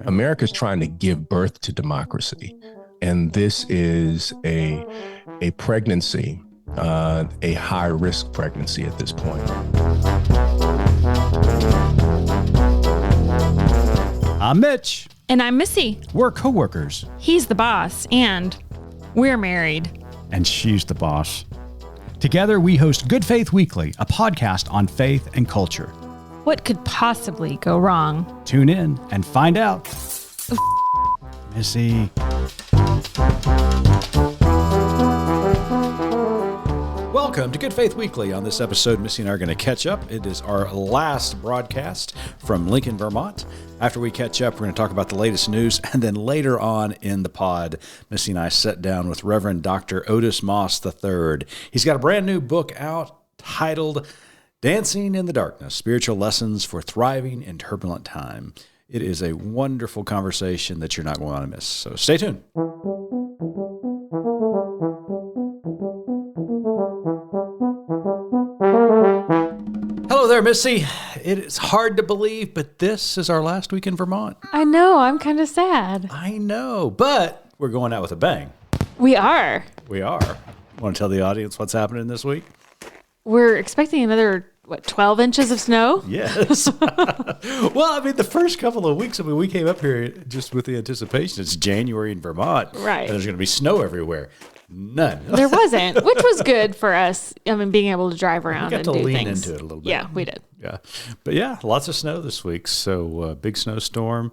America's trying to give birth to democracy, and this is a pregnancy, a high-risk pregnancy at this point. I'm Mitch. And I'm Missy. We're coworkers. He's the boss, and we're married. And she's the boss. Together, we host Good Faith Weekly, a podcast on faith and culture. What could possibly go wrong? Tune in and find out. Missy. Welcome to Good Faith Weekly. On this episode, Missy and I are going to catch up. It is our last broadcast from Lincoln, Vermont. After we catch up, we're going to talk about the latest news. And then later on in the pod, Missy and I sat down with Reverend Dr. Otis Moss III. He's got a brand new book out titled Dancing in the Darkness, Spiritual Lessons for Thriving in Turbulent Times. It is a wonderful conversation that you're not going to want to miss. So stay tuned. Hello there, Missy. It is hard to believe, but this is our last week in Vermont. I know, I'm kind of sad. I know, but we're going out with a bang. We are. We are. Want to tell the audience what's happening this week? We're expecting another, 12 inches of snow? Yes. Well, I mean, the first couple of weeks, we came up here just with the anticipation it's January in Vermont. Right. And there's going to be snow everywhere. None. There wasn't, which was good for us. I mean, being able to drive around and do things. We got to lean into it a little bit. Yeah, we did. Yeah. But yeah, lots of snow this week. So big snowstorm.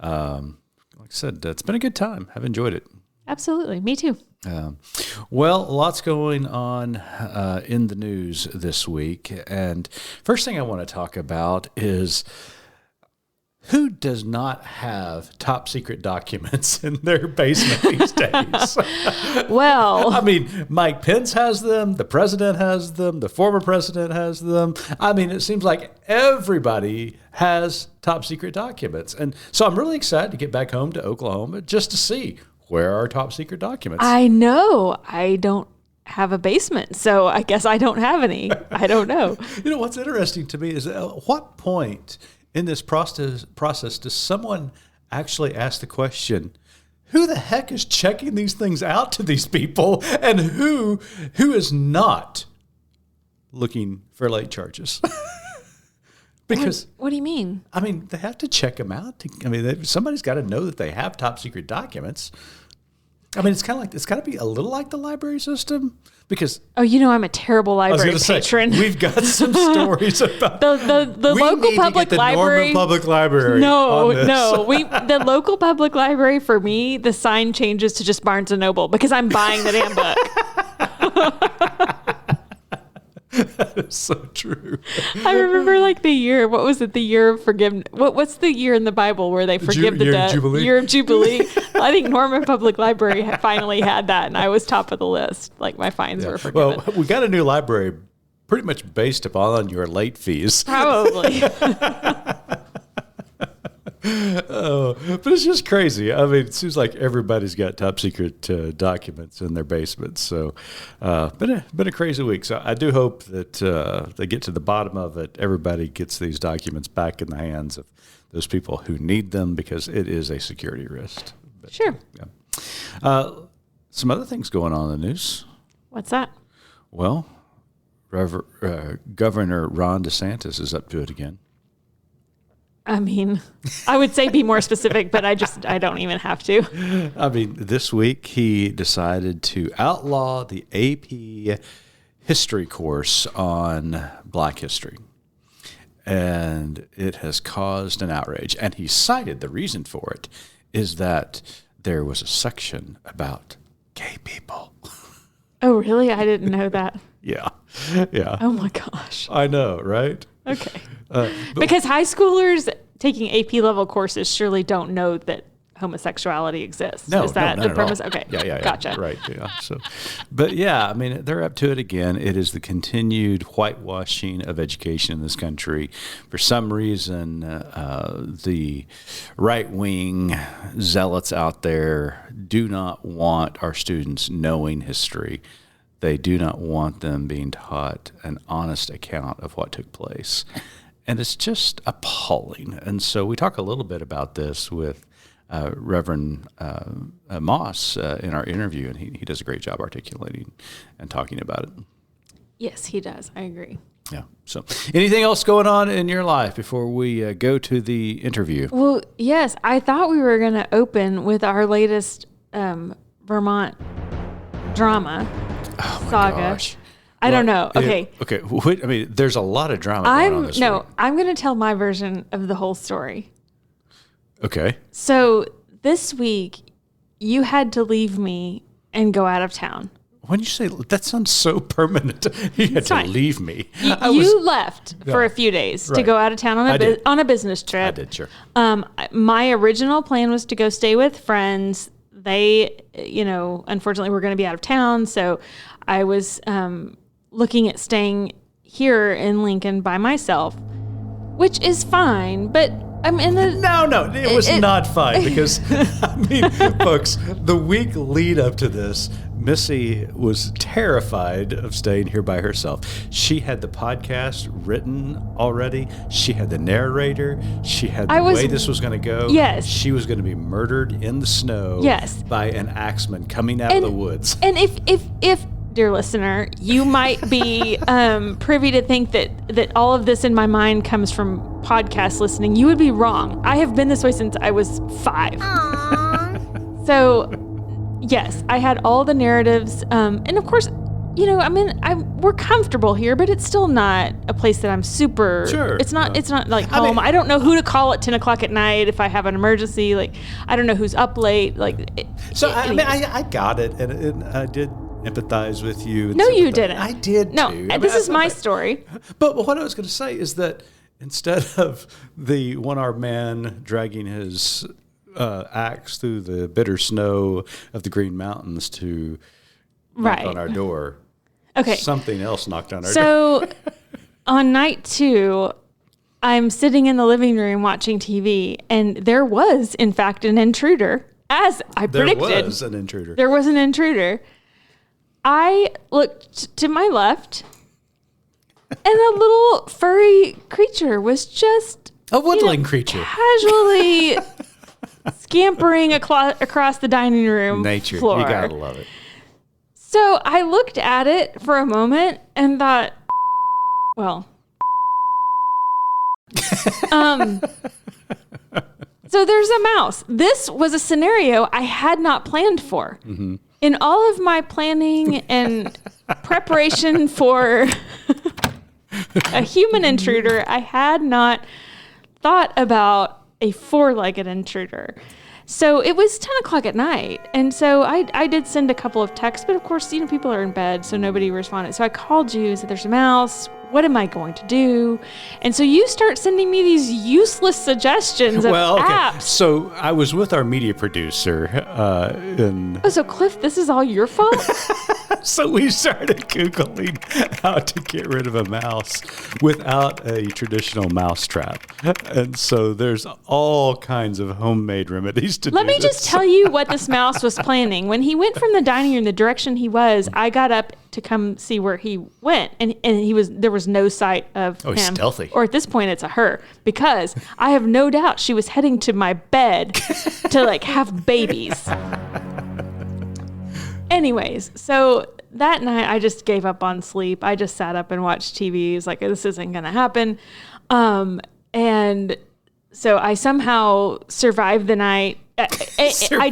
Like I said, it's been a good time. I've enjoyed it. Absolutely. Me too. Well, lots going on in the news this week. And first thing I want to talk about is who does not have top secret documents in their basement these days? Well, I mean, Mike Pence has them. The president has them. The former president has them. I mean, it seems like everybody has top secret documents. And so I'm really excited to get back home to Oklahoma just to see where are top secret documents. I know. I don't have a basement, so I guess I don't have any. I don't know. You know, what's interesting to me is at what point in this process does someone actually ask the question, who the heck is checking these things out to these people, and who is not looking for late charges? Because what do you mean? I mean, they have to check them out. Somebody's got to know that they have top secret documents. I mean, it's kind of like, it's got to be a little like the library system because. Oh, I'm a terrible library patron. We've got some stories about the local public library. Norman Public Library. No. The local public library for me, the sign changes to just Barnes and Noble because I'm buying the damn book. That is so true. I remember the year. What was it? The year of forgiveness. What's the year in the Bible where they forgive the debt? Year of Jubilee. I think Norman Public Library finally had that, and I was top of the list. My fines were forgiven. Well, we got a new library pretty much based upon your late fees. Probably. But it's just crazy. I mean, it seems like everybody's got top secret documents in their basements. So, been a crazy week. So I do hope that they get to the bottom of it. Everybody gets these documents back in the hands of those people who need them because it is a security risk. But, sure. Yeah. Some other things going on in the news. What's that? Well, Governor Ron DeSantis is up to it again. I mean, I would say be more specific, but I don't even have to. I mean, this week he decided to outlaw the AP history course on Black history. And it has caused an outrage. And he cited the reason for it is that there was a section about gay people. Oh, really? I didn't know that. Yeah. Yeah. Oh, my gosh. I know, right? Okay. Because high schoolers taking AP level courses surely don't know that homosexuality exists. No, is that the premise? All. Okay. Yeah. Gotcha. Right. Yeah. So, but yeah, I mean, they're up to it again. It is the continued whitewashing of education in this country. For some reason, the right-wing zealots out there do not want our students knowing history. They do not want them being taught an honest account of what took place. And it's just appalling. And so we talk a little bit about this with Reverend Moss in our interview, and he does a great job articulating and talking about it. Yes, he does. I agree. Yeah. So anything else going on in your life before we go to the interview? Well, yes. I thought we were going to open with our latest Vermont drama saga. Gosh. I don't know. Okay. Okay. I mean, there's a lot of drama going on this week. I'm going to tell my version of the whole story. Okay. So this week, you had to leave me and go out of town. When you say that sounds so permanent, you had to leave me. You left for a few days to go out of town on a business trip. I did, sure. My original plan was to go stay with friends. They, unfortunately, were going to be out of town, so I was looking at staying here in Lincoln by myself, which is fine, but I'm in the... No, it was not fine because, I mean, folks, the week lead up to this, Missy was terrified of staying here by herself. She had the podcast written already. She had the narrator. She had the way this was going to go. Yes. She was going to be murdered in the snow by an axeman coming out of the woods. And if dear listener, you might be privy to think that all of this in my mind comes from podcast listening, you would be wrong. I have been this way since I was 5. So, yes, I had all the narratives. And of course, we're comfortable here, but it's still not a place that I'm super. Sure. It's not like home. I don't know who to call at 10 o'clock at night if I have an emergency. Like, I don't know who's up late. I got it. And I did empathize with you. No, you didn't. I did too. No, this is my story. But what I was going to say is that instead of the one-armed man dragging his axe through the bitter snow of the Green Mountains to knock on our door, something else knocked on our door. So on night 2, I'm sitting in the living room watching TV, and there was, in fact, an intruder, as I predicted. There was an intruder. There was an intruder. I looked to my left, and a little furry creature was just a woodland creature, casually scampering across the dining room floor. You gotta love it. So I looked at it for a moment and thought, well, so there's a mouse. This was a scenario I had not planned for. Mm-hmm. In all of my planning and preparation for a human intruder, I had not thought about a 4-legged intruder. So it was 10 o'clock at night. And so I did send a couple of texts, but of course, people are in bed, so nobody responded. So I called you and said, there's a mouse. What am I going to do? And so you start sending me these useless suggestions of apps. So I was with our media producer. So Cliff, this is all your fault? So we started Googling how to get rid of a mouse without a traditional mouse trap. And so there's all kinds of homemade remedies to do Let me just tell you what this mouse was planning. When he went from the dining room the direction he was, I got up to come see where he went, and there was no sight of him. He's stealthy. Or at this point it's a her, because I have no doubt she was heading to my bed to have babies. Anyways, so that night I just gave up on sleep. I just sat up and watched TV. It was like, this isn't going to happen. And so I somehow survived the night. I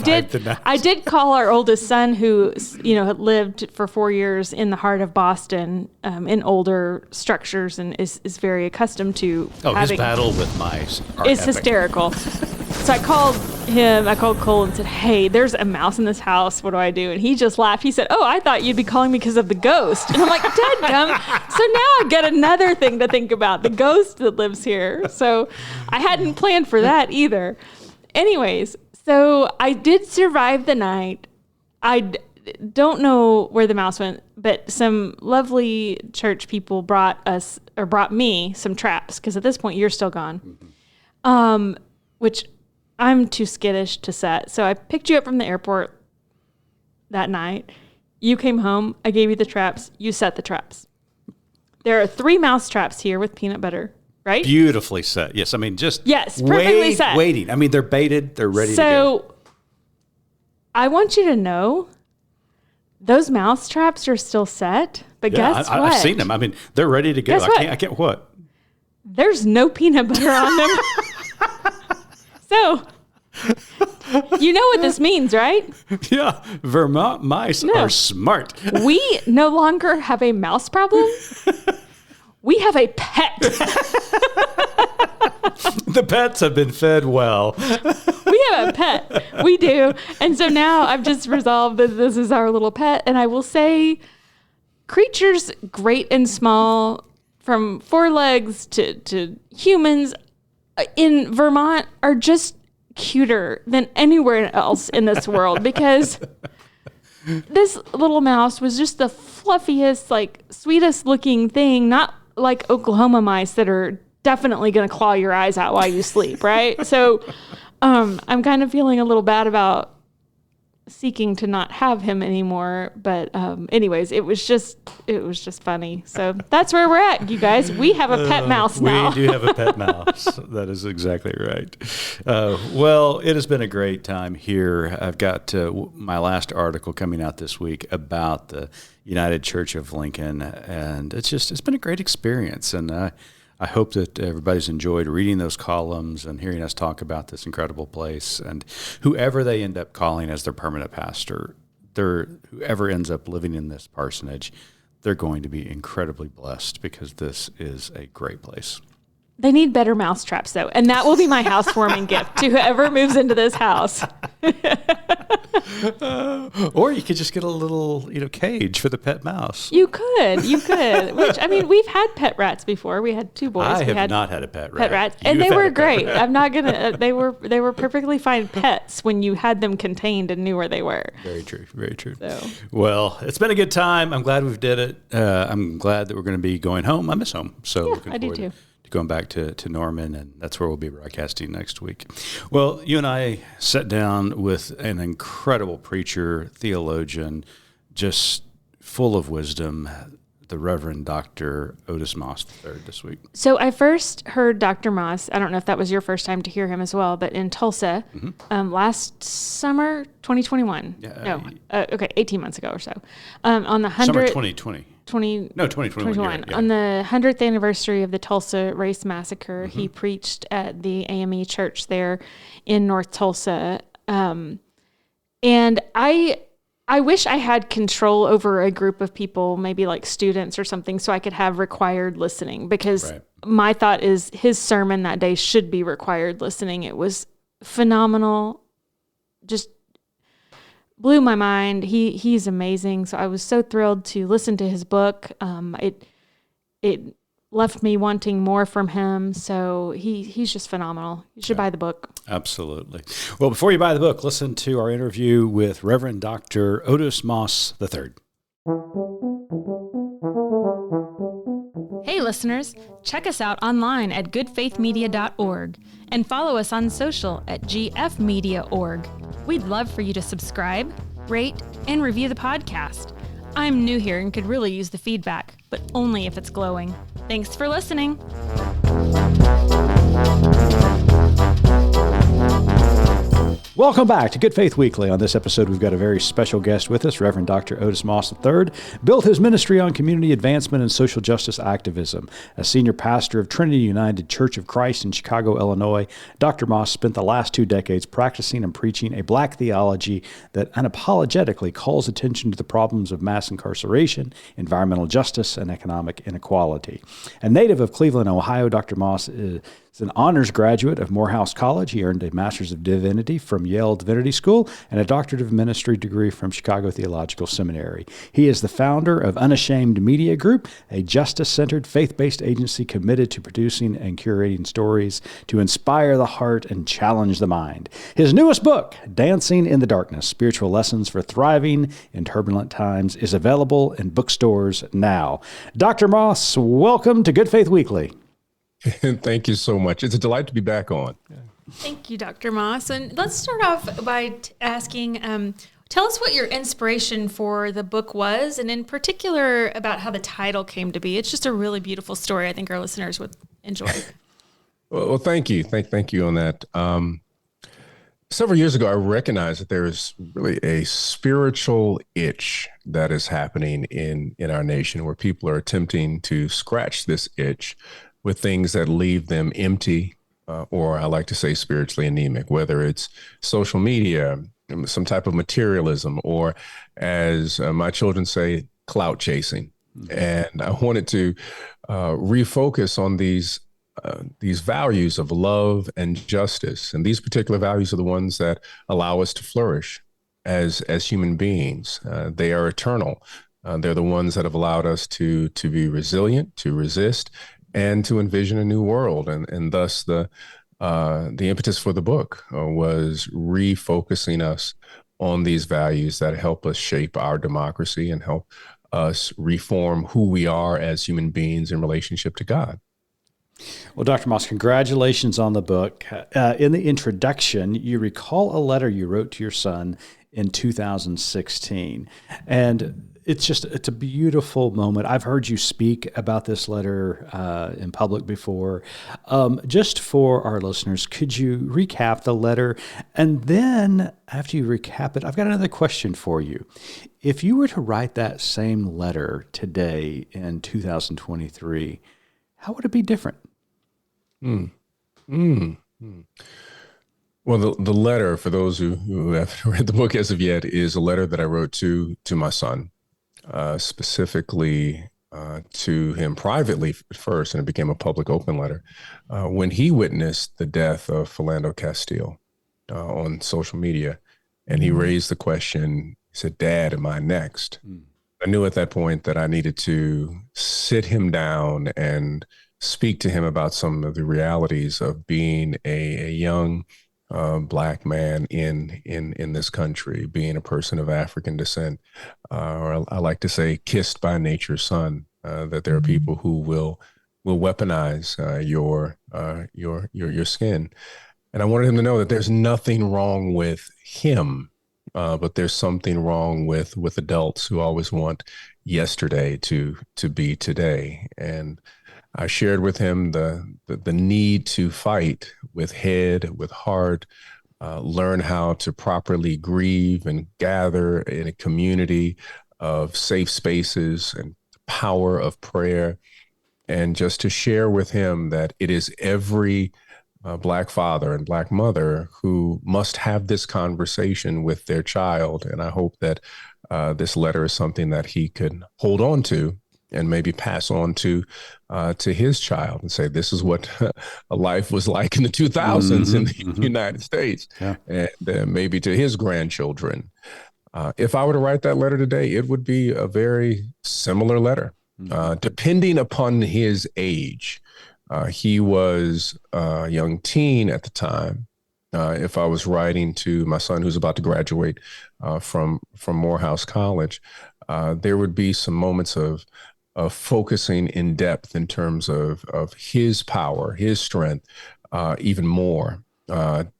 did call our oldest son, who had lived for 4 years in the heart of Boston, in older structures, and is very accustomed to. His battle with mice is hysterical. So I called Cole and said, hey, there's a mouse in this house. What do I do? And he just laughed. He said, I thought you'd be calling me because of the ghost. And I'm like, dadgum. So now I get another thing to think about, the ghost that lives here. So I hadn't planned for that either. Anyways, so I did survive the night. I don't know where the mouse went, but some lovely church people brought me some traps, because at this point you're still gone, which I'm too skittish to set. So I picked you up from the airport that night. You came home. I gave you the traps. You set the traps. There are 3 mouse traps here with peanut butter right? Beautifully set. Yes. I mean, just perfectly set. Waiting. I mean, they're baited. They're ready to go. So I want you to know those mouse traps are still set. But guess what? I've seen them. I mean, they're ready to go. Guess what? I can't what? There's no peanut butter on them. So, you know what this means, right? Yeah. Vermont mice are smart. We no longer have a mouse problem. We have a pet. The pets have been fed well. We have a pet. We do. And so now I've just resolved that this is our little pet. And I will say, creatures great and small, from 4 legs to humans in Vermont, are just cuter than anywhere else in this world, because this little mouse was just the fluffiest, like sweetest looking thing, not like Oklahoma mice that are definitely going to claw your eyes out while you sleep, right? So I'm kind of feeling a little bad about seeking to not have him anymore, but anyways, it was just funny. So that's where we're at, you guys. We have a pet mouse now. We do have a pet mouse. That is exactly right. Well, it has been a great time here. I've got my last article coming out this week about the United Church of Lincoln, and it's been a great experience, and I hope that everybody's enjoyed reading those columns and hearing us talk about this incredible place. And whoever they end up calling as their permanent pastor, whoever ends up living in this parsonage, they're going to be incredibly blessed, because this is a great place. They need better mouse traps, though, and that will be my housewarming gift to whoever moves into this house. Or you could just get a little, cage for the pet mouse. You could. Which, I mean, we've had pet rats before. We had 2 boys. I have not had a pet rat. Pet rats, and they were great. I'm not gonna. They were perfectly fine pets when you had them contained and knew where they were. Very true. Very true. So. Well, it's been a good time. I'm glad we did it. I'm glad that we're going to be going home. I miss home. So yeah, looking I do forward too. to going back to Norman, and that's where we'll be broadcasting next week. Well, you and I sat down with an incredible preacher, theologian, just full of wisdom, the Reverend Dr. Otis Moss III this week. So I first heard Dr. Moss, I don't know if that was your first time to hear him as well, but in Tulsa last summer, 2021. Yeah, 18 months ago or so. On the 100th... Summer 2020. 2021. On the 100th anniversary of the Tulsa Race Massacre, he preached at the AME church there in North Tulsa. And I wish I had control over a group of people, maybe like students or something, so I could have required listening, because my thought is his sermon that day should be required listening. It was phenomenal. Just blew my mind. He's amazing. So I was so thrilled to listen to his book. It left me wanting more from him. So he's just phenomenal. You should buy the book. Absolutely. Well, before you buy the book, listen to our interview with Reverend Dr. Otis Moss III. Hey, listeners, check us out online at goodfaithmedia.org and follow us on social at gfmedia.org. We'd love for you to subscribe, rate, and review the podcast. I'm new here and could really use the feedback, but only if it's glowing. Thanks for listening. Welcome back to Good Faith Weekly. On this episode, we've got a very special guest with us. Reverend Dr. Otis Moss III built his ministry on community advancement and social justice activism. As senior pastor of Trinity United Church of Christ in Chicago, Illinois, Dr. Moss spent the last 2 decades practicing and preaching a black theology that unapologetically calls attention to the problems of mass incarceration, environmental justice, and economic inequality. A native of Cleveland, Ohio, Dr. Moss is an honors graduate of Morehouse College. He earned a Master's of Divinity from Yale Divinity School and a Doctorate of Ministry degree from Chicago Theological Seminary. He is the founder of Unashamed Media Group, a justice-centered, faith-based agency committed to producing and curating stories to inspire the heart and challenge the mind. His newest book, Dancing in the Darkness, Spiritual Lessons for Thriving in Turbulent Times, is available in bookstores now. Dr. Moss, welcome to Good Faith Weekly. Thank you so much. It's a delight to be back on. Thank you, Dr. Moss. And let's start off by asking, tell us what your inspiration for the book was, and in particular about how the title came to be. It's just a really beautiful story. I think our listeners would enjoy. Well, thank you. Thank you on that. Several years ago, I recognized that there is really a spiritual itch that is happening in our nation, where people are attempting to scratch this itch with things that leave them empty, or I like to say spiritually anemic, whether it's social media, some type of materialism, or as my children say, clout chasing. And I wanted to refocus on these values of love and justice. And these particular values are the ones that allow us to flourish as human beings. They are eternal. They're the ones that have allowed us to be resilient, to resist, and to envision a new world. And thus the impetus for the book was refocusing us on these values that help us shape our democracy and help us reform who we are as human beings in relationship to God. Well, Dr. Moss, congratulations on the book. In the introduction, you recall a letter you wrote to your son in 2016. And it's a beautiful moment. I've heard you speak about this letter in public before. Just for our listeners, could you recap the letter? And then after you recap it, I've got another question for you. If you were to write that same letter today in 2023, how would it be different? Well, the letter, for those who haven't read the book as of yet, is a letter that I wrote to my son, specifically to him privately first, and it became a public open letter when he witnessed the death of Philando Castile on social media. And he raised the question, he said, "Dad, am I next?" I knew at that point that I needed to sit him down and speak to him about some of the realities of being a young Black man in this country, being a person of African descent, or I like to say, kissed by nature's son. That there are people who will weaponize your skin, and I wanted him to know that there's nothing wrong with him, but there's something wrong with adults who always want yesterday to be today. And I shared with him the need to fight with head, with heart, learn how to properly grieve and gather in a community of safe spaces and the power of prayer. And just to share with him that it is every Black father and Black mother who must have this conversation with their child. And I hope that this letter is something that he could hold on to and maybe pass on to his child and say, this is what a life was like in the 2000s in the United States, and maybe to his grandchildren. If I were to write that letter today, it would be a very similar letter, depending upon his age. He was a young teen at the time. If I was writing to my son, who's about to graduate from Morehouse College, there would be some moments of focusing in depth in terms of his power, his strength, even more,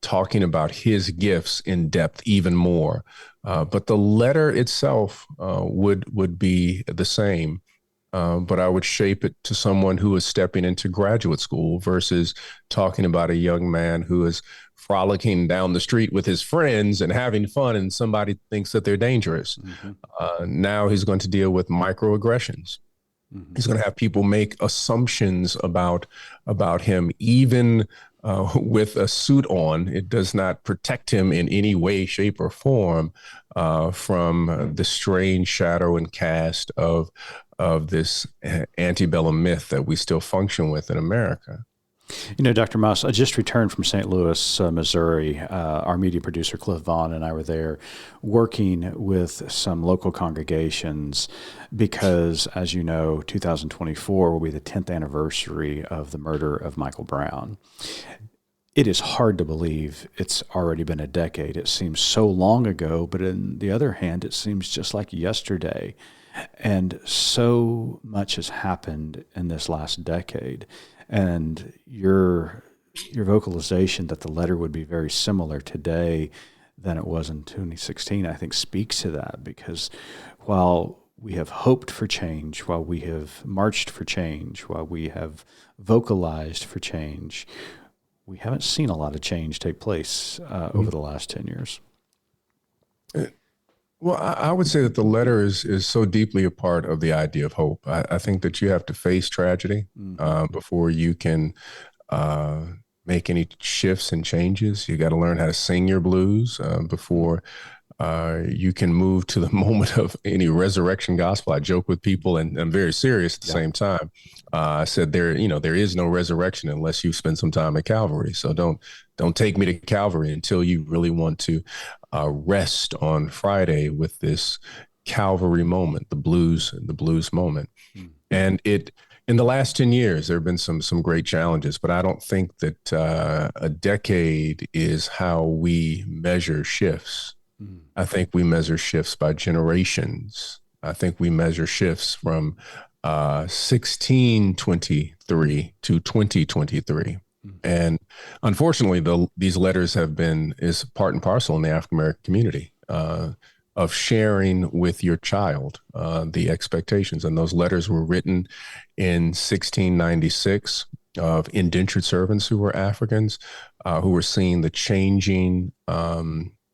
talking about his gifts in depth even more. But the letter itself would be the same, but I would shape it to someone who is stepping into graduate school versus talking about a young man who is frolicking down the street with his friends and having fun, and somebody thinks that they're dangerous. Now he's going to deal with microaggressions. He's going to have people make assumptions about him, even with a suit on. It does not protect him in any way, shape, or form from the strange shadow and cast of this antebellum myth that we still function with in America. You know, Dr. Moss, I just returned from St. Louis, Missouri. Our media producer, Cliff Vaughn, and I were there working with some local congregations because, as you know, 2024 will be the 10th anniversary of the murder of Michael Brown. It is hard to believe it's already been a decade. It seems so long ago, but on the other hand, it seems just like yesterday. And so much has happened in this last decade. And your vocalization that the letter would be very similar today than it was in 2016, I think speaks to that, because while we have hoped for change, while we have marched for change, while we have vocalized for change, we haven't seen a lot of change take place over the last 10 years. Well, I would say that the letter is so deeply a part of the idea of hope. I think that you have to face tragedy before you can make any shifts and changes. You got to learn how to sing your blues before you can move to the moment of any resurrection gospel. I joke with people, and I'm very serious at the same time. I said there is no resurrection unless you spend some time at Calvary. So don't take me to Calvary until you really want to rest on Friday with this Calvary moment, the blues moment. And in the last 10 years, there have been some great challenges, but I don't think that a decade is how we measure shifts. I think we measure shifts by generations. I think we measure shifts from 1623 to 2023. And unfortunately, these letters is part and parcel in the African American community of sharing with your child the expectations. And those letters were written in 1696 of indentured servants who were Africans, who were seeing the changing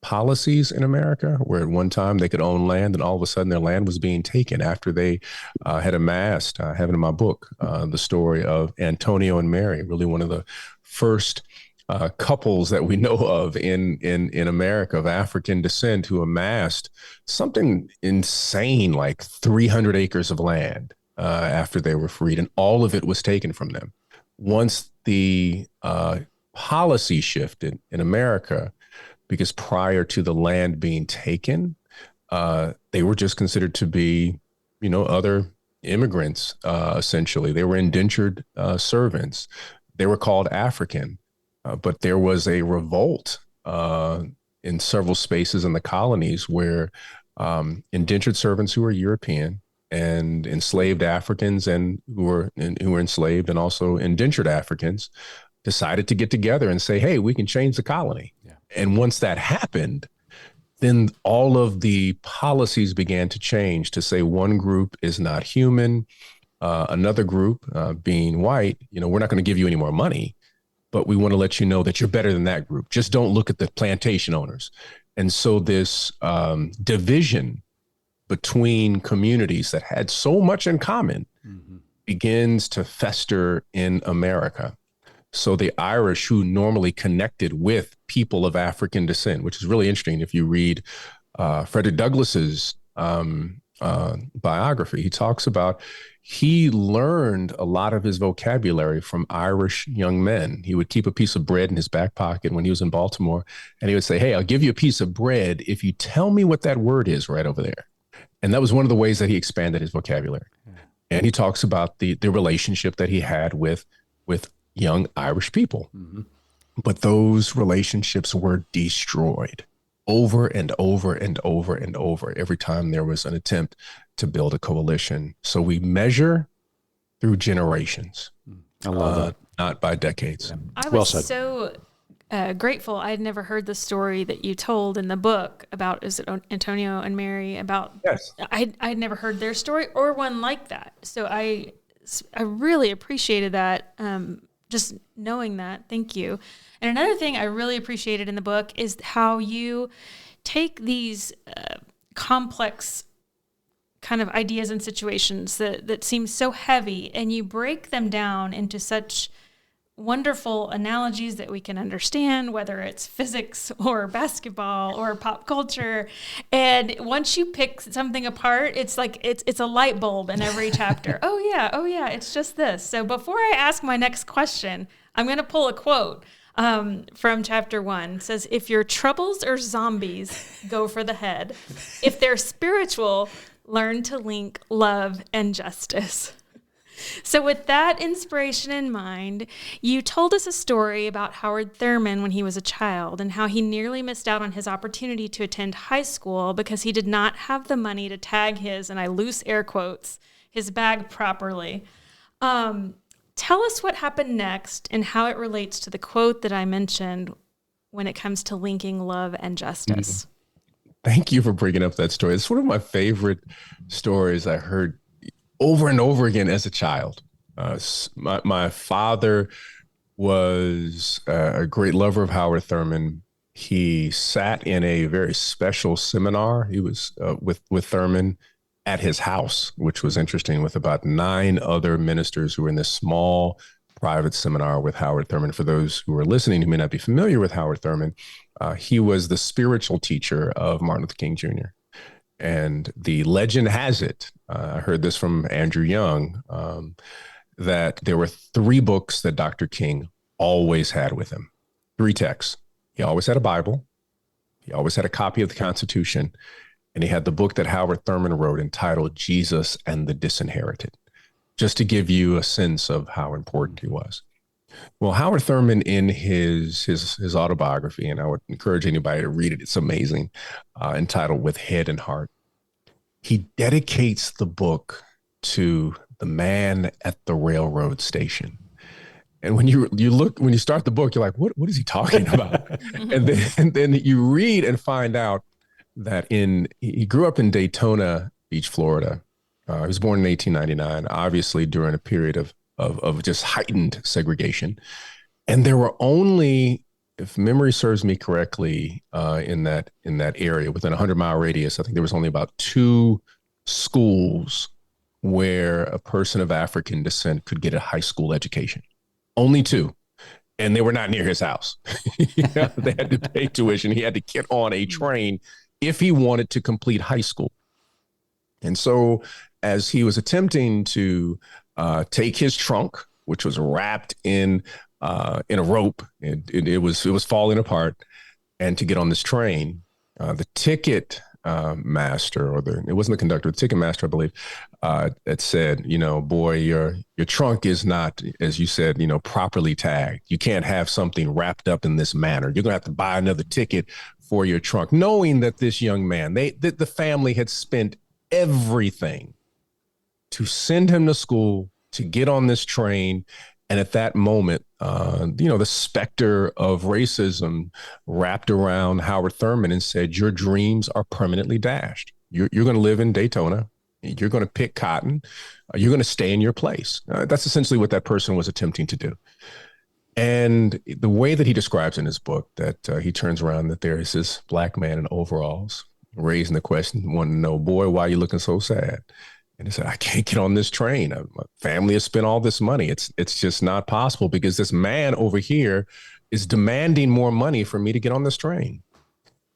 policies in America, where at one time they could own land and all of a sudden their land was being taken after they had amassed. I have it in my book, the story of Antonio and Mary, really one of the first couples that we know of in America of African descent, who amassed something insane like 300 acres of land after they were freed, and all of it was taken from them. Once the policy shifted in America, because prior to the land being taken, they were just considered to be, other immigrants, essentially. They were indentured servants. They were called African, but there was a revolt in several spaces in the colonies where indentured servants who were European and enslaved Africans and who were enslaved, and also indentured Africans, decided to get together and say, hey, we can change the colony. Yeah. And once that happened, then all of the policies began to change to say one group is not human. Another group, being white, we're not going to give you any more money, but we want to let you know that you're better than that group. Just don't look at the plantation owners. And so this division between communities that had so much in common begins to fester in America. So the Irish, who normally connected with people of African descent, which is really interesting. If you read Frederick Douglass's biography, he talks about he learned a lot of his vocabulary from Irish young men. He would keep a piece of bread in his back pocket when he was in Baltimore, and he would say, hey, I'll give you a piece of bread if you tell me what that word is right over there. And that was one of the ways that he expanded his vocabulary. And he talks about the relationship that he had with young Irish people. But those relationships were destroyed over and over and over and over every time there was an attempt to build a coalition. So we measure through generations. I love that. Not by decades. I was so grateful. I had never heard the story that you told in the book about, is it Antonio and Mary? Yes. I'd never heard their story or one like that. So I really appreciated that. Just knowing that. Thank you. And another thing I really appreciated in the book is how you take these complex kind of ideas and situations that seem so heavy, and you break them down into such wonderful analogies that we can understand, whether it's physics or basketball or pop culture. And once you pick something apart, it's like it's a light bulb in every chapter. Oh yeah, it's just this. So before I ask my next question, I'm going to pull a quote from chapter 1. It says, if your troubles are zombies, go for the head. If they're spiritual, learn to link love and justice. So with that inspiration in mind, you told us a story about Howard Thurman when he was a child and how he nearly missed out on his opportunity to attend high school because he did not have the money to tag his, and I loose air quotes, his bag properly. Tell us what happened next and how it relates to the quote that I mentioned when it comes to linking love and justice. Thank you for bringing up that story. It's one of my favorite stories I heard over and over again as a child. My father was a great lover of Howard Thurman. He sat in a very special seminar. He was with Thurman at his house, which was interesting, with about 9 other ministers who were in this small private seminar with Howard Thurman. For those who are listening who may not be familiar with Howard Thurman, he was the spiritual teacher of Martin Luther King Jr. And the legend has it, I heard this from Andrew Young, that there were 3 books that Dr. King always had with him. 3 texts. He always had a Bible. He always had a copy of the Constitution. And he had the book that Howard Thurman wrote entitled Jesus and the Disinherited, just to give you a sense of how important he was. Well, Howard Thurman, in his autobiography, and I would encourage anybody to read it, it's amazing, entitled With Head and Heart, he dedicates the book to the man at the railroad station. And when you start the book, you're like, what is he talking about? and then you read and find out that he grew up in Daytona Beach, Florida. He was born in 1899, obviously during a period of just heightened segregation. And there were only, if memory serves me correctly, in that area, within a 100-mile radius, I think there was only about 2 schools where a person of African descent could get a high school education. Only 2. And they were not near his house. They had to pay tuition. He had to get on a train if he wanted to complete high school. And so as he was attempting to take his trunk, which was wrapped in a rope, it was falling apart, and to get on this train, the ticket master, it wasn't the conductor, the ticket master, I believe, that said, boy, your trunk is not, as you said, properly tagged. You can't have something wrapped up in this manner. You're going to have to buy another ticket for your trunk, knowing that this young man, the family had spent everything to send him to school, to get on this train. And at that moment, the specter of racism wrapped around Howard Thurman and said, your dreams are permanently dashed. You're going to live in Daytona. You're going to pick cotton. You're going to stay in your place. That's essentially what that person was attempting to do. And the way that he describes in his book, that he turns around, that there is this black man in overalls raising the question, wanting to know, boy, why are you looking so sad? And he said, I can't get on this train. My family has spent all this money. It's just not possible because this man over here is demanding more money for me to get on this train.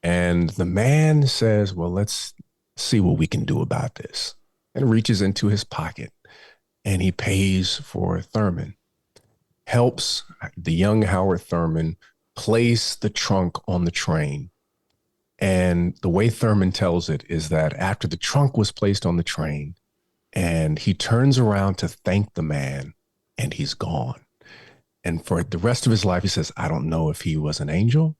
And the man says, well, let's see what we can do about this, and reaches into his pocket and he pays for Thurman, helps the young Howard Thurman place the trunk on the train. And the way Thurman tells it is that after the trunk was placed on the train and he turns around to thank the man and he's gone. And for the rest of his life, he says, I don't know if he was an angel.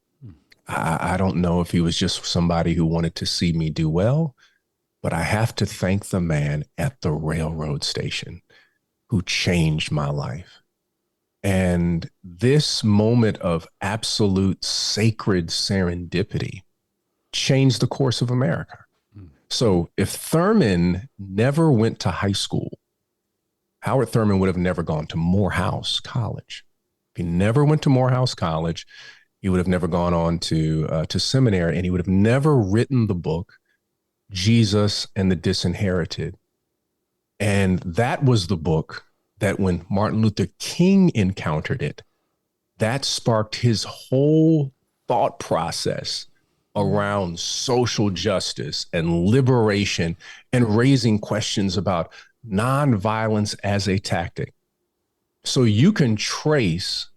I don't know if he was just somebody who wanted to see me do well, but I have to thank the man at the railroad station who changed my life. And this moment of absolute sacred serendipity changed the course of America. So if Thurman never went to high school, Howard Thurman would have never gone to Morehouse College. If he never went to Morehouse College, he would have never gone on to seminary, and he would have never written the book, Jesus and the Disinherited. And that was the book that when Martin Luther King encountered it, that sparked his whole thought process around social justice and liberation and raising questions about nonviolence as a tactic. So you can trace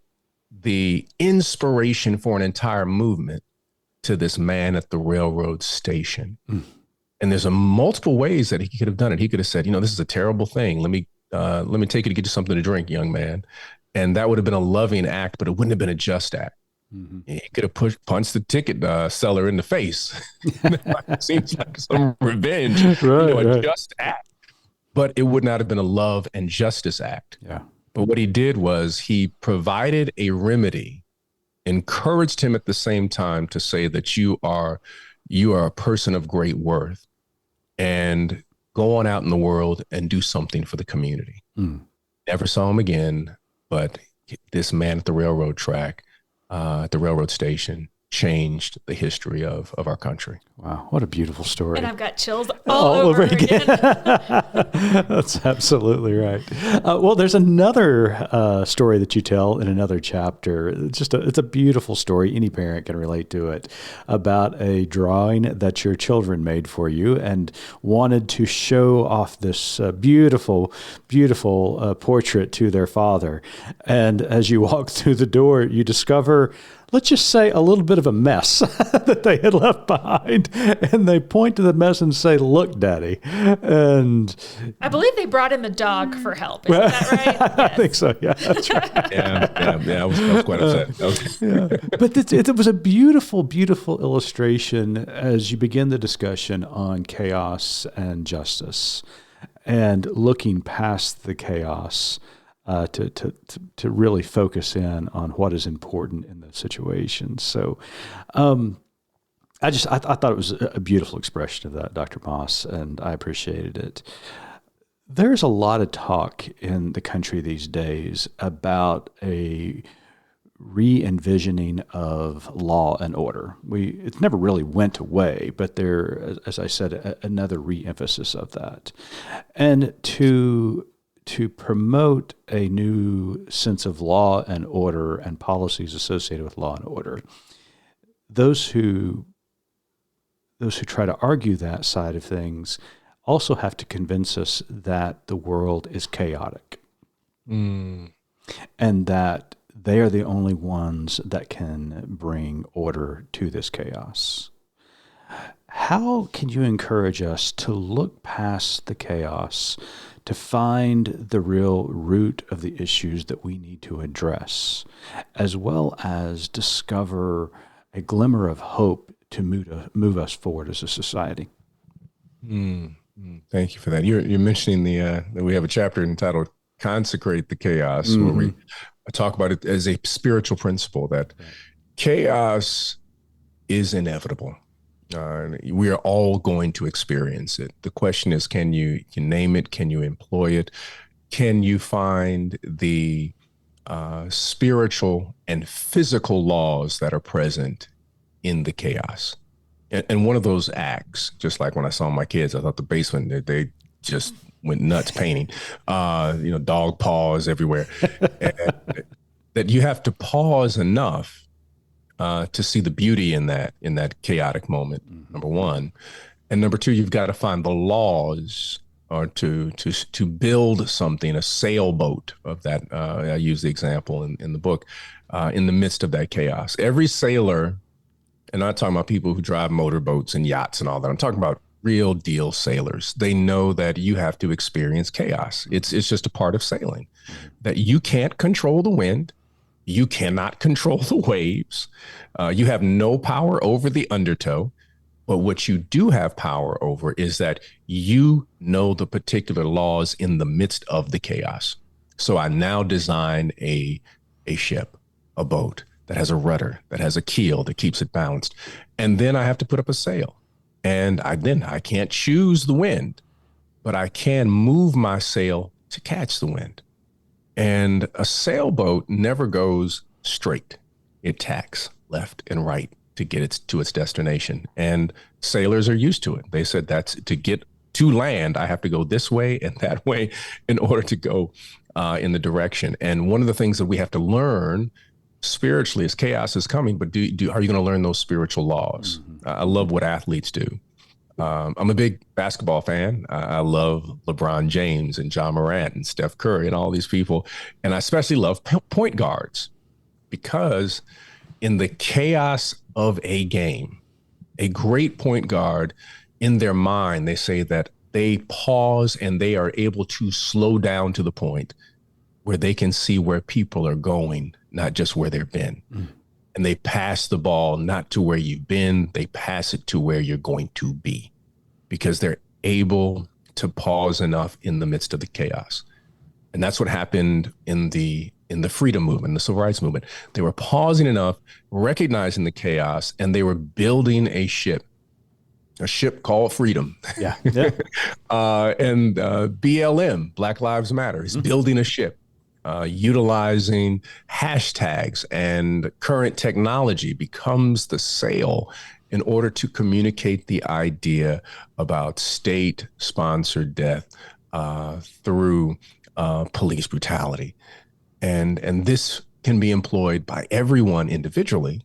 the inspiration for an entire movement to this man at the railroad station. And there's multiple ways that he could have done it. He could have said, this is a terrible thing. Let me take you to get you something to drink, young man. And that would have been a loving act, but it wouldn't have been a just act. He could have punched the ticket seller in the face. Seems like some revenge, a just act. But it would not have been a love and justice act. Yeah. But what he did was he provided a remedy, encouraged him at the same time to say that you are you are a person of great worth, and go on out in the world and do something for the community. Never saw him again, but this man at the railroad track, at the railroad station, changed the history of our country. Wow, what a beautiful story. And I've got chills all over again. That's absolutely right. Well, there's another story that you tell in another chapter. It's a beautiful story. Any parent can relate to it, about a drawing that your children made for you and wanted to show off this beautiful portrait to their father. And as you walk through the door, you discover, let's just say, a little bit of a mess that they had left behind. And they point to the mess and say, "Look, Daddy." And I believe they brought in the dog for help. Is that right? Yes. I think so. Yeah, that's right. I was quite upset. Okay. But it was a beautiful illustration as you begin the discussion on chaos and justice, and looking past the chaos to really focus in on what is important in the situation. So, I thought it was a beautiful expression of that, Dr. Moss, and I appreciated it. There's a lot of talk in the country these days about a re-envisioning of law and order. It never really went away, but there, as I said, another re-emphasis of that. And to promote a new sense of law and order and policies associated with law and order, those who try to argue that side of things also have to convince us that the world is chaotic, and that they are the only ones that can bring order to this chaos. How can you encourage us to look past the chaos, to find the real root of the issues that we need to address, as well as discover a glimmer of hope to move us forward as a society? Thank you for that. You're mentioning that we have a chapter entitled "Consecrate the Chaos," where we talk about it as a spiritual principle that chaos is inevitable. We are all going to experience it. The question is, can you name it? Can you employ it? Can you find the spiritual and physical laws that are present in the chaos? And one of those acts, just like when I saw my kids, I thought the basement, they just went nuts painting, dog paws everywhere. And that you have to pause enough to see the beauty in that chaotic moment, number one. And number two, you've got to find the laws or to build something, a sailboat of that. I use the example in the book, in the midst of that chaos. Every sailor, and I'm not talking about people who drive motorboats and yachts and all that. I'm talking about real deal sailors. They know that you have to experience chaos. It's just a part of sailing, that you can't control the wind. You cannot control the waves. You have no power over the undertow. But what you do have power over is that you know the particular laws in the midst of the chaos. So I now design a ship, a boat that has a rudder, that has a keel that keeps it balanced. And then I have to put up a sail. And I can't choose the wind, but I can move my sail to catch the wind. And a sailboat never goes straight. It tacks left and right to get to its destination. And sailors are used to it. They said that's to get to land, I have to go this way and that way in order to go in the direction. And one of the things that we have to learn spiritually is chaos is coming, but are you going to learn those spiritual laws? I love what athletes do. I'm a big basketball fan. I love LeBron James and John Morant and Steph Curry and all these people. And I especially love point guards, because in the chaos of a game, a great point guard, in their mind, they say that they pause and they are able to slow down to the point where they can see where people are going, not just where they've been. And they pass the ball not to where you've been, they pass it to where you're going to be, because they're able to pause enough in the midst of the chaos. And that's what happened in the freedom movement, the civil rights movement. They were pausing enough, recognizing the chaos, and they were building a ship a ship called Freedom. Yeah. And BLM, Black Lives Matter, is building a ship, utilizing hashtags and current technology becomes the sail in order to communicate the idea about state-sponsored death through police brutality. And this can be employed by everyone individually,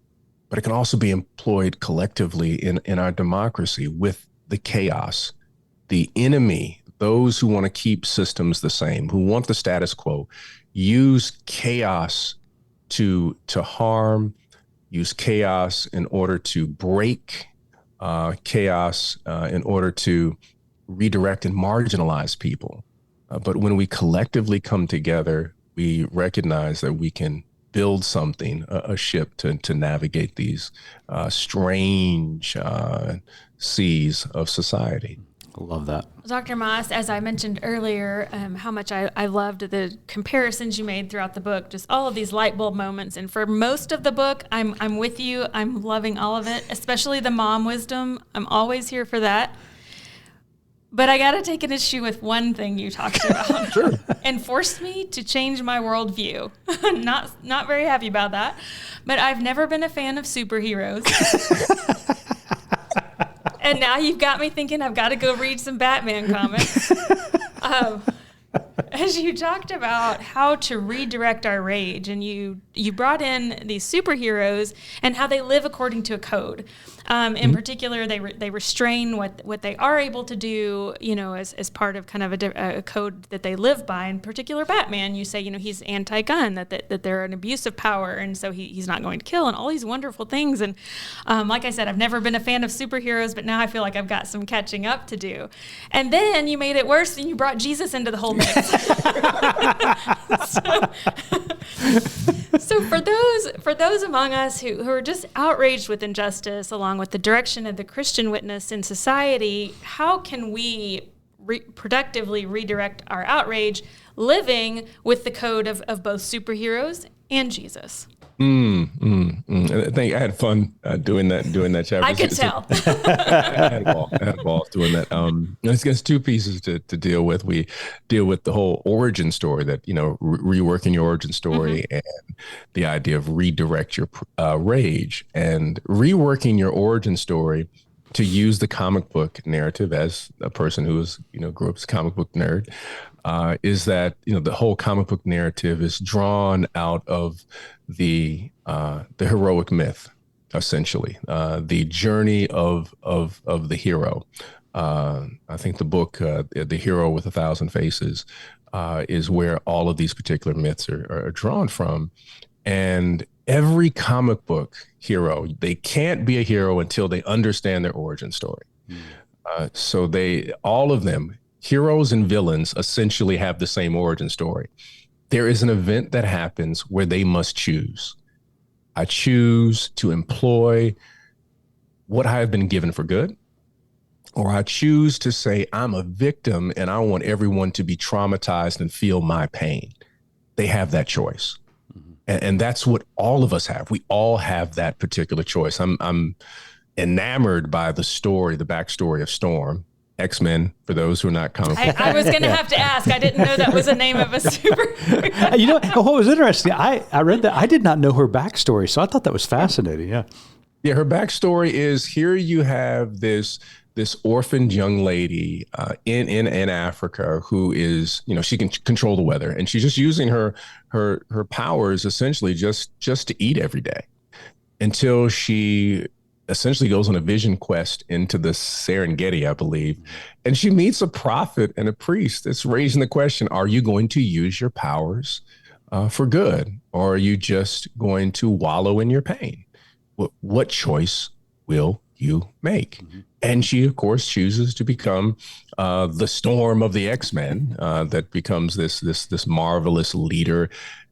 but it can also be employed collectively in our democracy with the chaos, the enemy, those who want to keep systems the same, who want the status quo, use chaos to harm, use chaos in order to break, chaos in order to redirect and marginalize people. But when we collectively come together, we recognize that we can build something, a ship to navigate these strange seas of society. I love that. Dr. Moss, as I mentioned earlier, how much I loved the comparisons you made throughout the book, just all of these light bulb moments. And for most of the book, I'm with you. I'm loving all of it, especially the mom wisdom. I'm always here for that. But I got to take an issue with one thing you talked about. Sure. And forced me to change my worldview. Not very happy about that. But I've never been a fan of superheroes. And now you've got me thinking I've got to go read some Batman comics. As you talked about how to redirect our rage, and you brought in these superheroes and how they live according to a code. In particular, they restrain what they are able to do, as part of kind of a code that they live by. In particular, Batman, you say, he's anti-gun, that they're an abuse of power, and so he's not going to kill, and all these wonderful things. And like I said, I've never been a fan of superheroes, but now I feel like I've got some catching up to do. And then you made it worse, and you brought Jesus into the whole mix. So for those among us who are just outraged with injustice, along with the direction of the Christian witness in society, how can we productively redirect our outrage, living with the code of both superheroes and Jesus? I think I had fun doing that chapter. I could tell. I had a ball doing that. It's two pieces to deal with. We deal with the whole origin story, that reworking your origin story, and the idea of redirect your rage, and reworking your origin story to use the comic book narrative. As a person who grew up as a comic book nerd, is that the whole comic book narrative is drawn out of the heroic myth, essentially, the journey of the hero. I think the book, The Hero with 1,000 Faces, is where all of these particular myths are drawn from. And every comic book hero, they can't be a hero until they understand their origin story. So all of them, heroes and villains, essentially have the same origin story. There is an event that happens where they must choose. I choose to employ what I have been given for good, or I choose to say I'm a victim and I want everyone to be traumatized and feel my pain. They have that choice. And that's what all of us have. We all have that particular choice. I'm enamored by the backstory of Storm. X-Men, for those who are not comic book. I was going to have to ask. I didn't know that was the name of a superhero. What was interesting, I read that. I did not know her backstory, so I thought that was fascinating. Yeah, her backstory is, here you have this orphaned young lady in Africa who is, she can control the weather, and she's just using her powers essentially just to eat every day, until she essentially goes on a vision quest into the Serengeti, I believe. And she meets a prophet and a priest that's raising the question, are you going to use your powers for good? Or are you just going to wallow in your pain? What choice will you make? And she, of course, chooses to become the Storm of the X-Men, that becomes this marvelous leader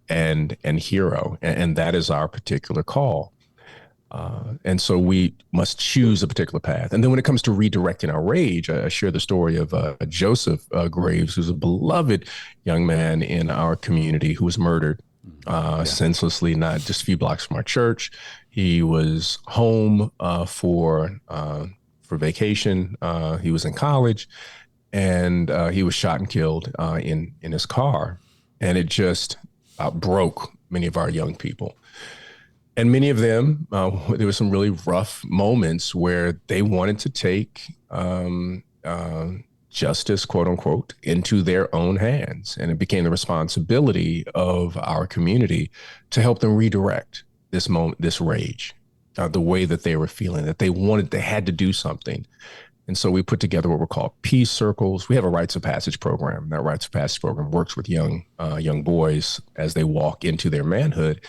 and hero. And that is our particular call. And so we must choose a particular path. And then when it comes to redirecting our rage, I share the story of Joseph Graves, who's a beloved young man in our community who was murdered senselessly, not just a few blocks from our church. He was home for for vacation. He was in college, and he was shot and killed in his car, and it just broke many of our young people. And many of them, there were some really rough moments where they wanted to take justice, quote unquote, into their own hands. And it became the responsibility of our community to help them redirect this moment, this rage, the way that they were feeling, that they had to do something. And so we put together what were called peace circles. We have a rites of passage program. That rites of passage program works with young boys as they walk into their manhood.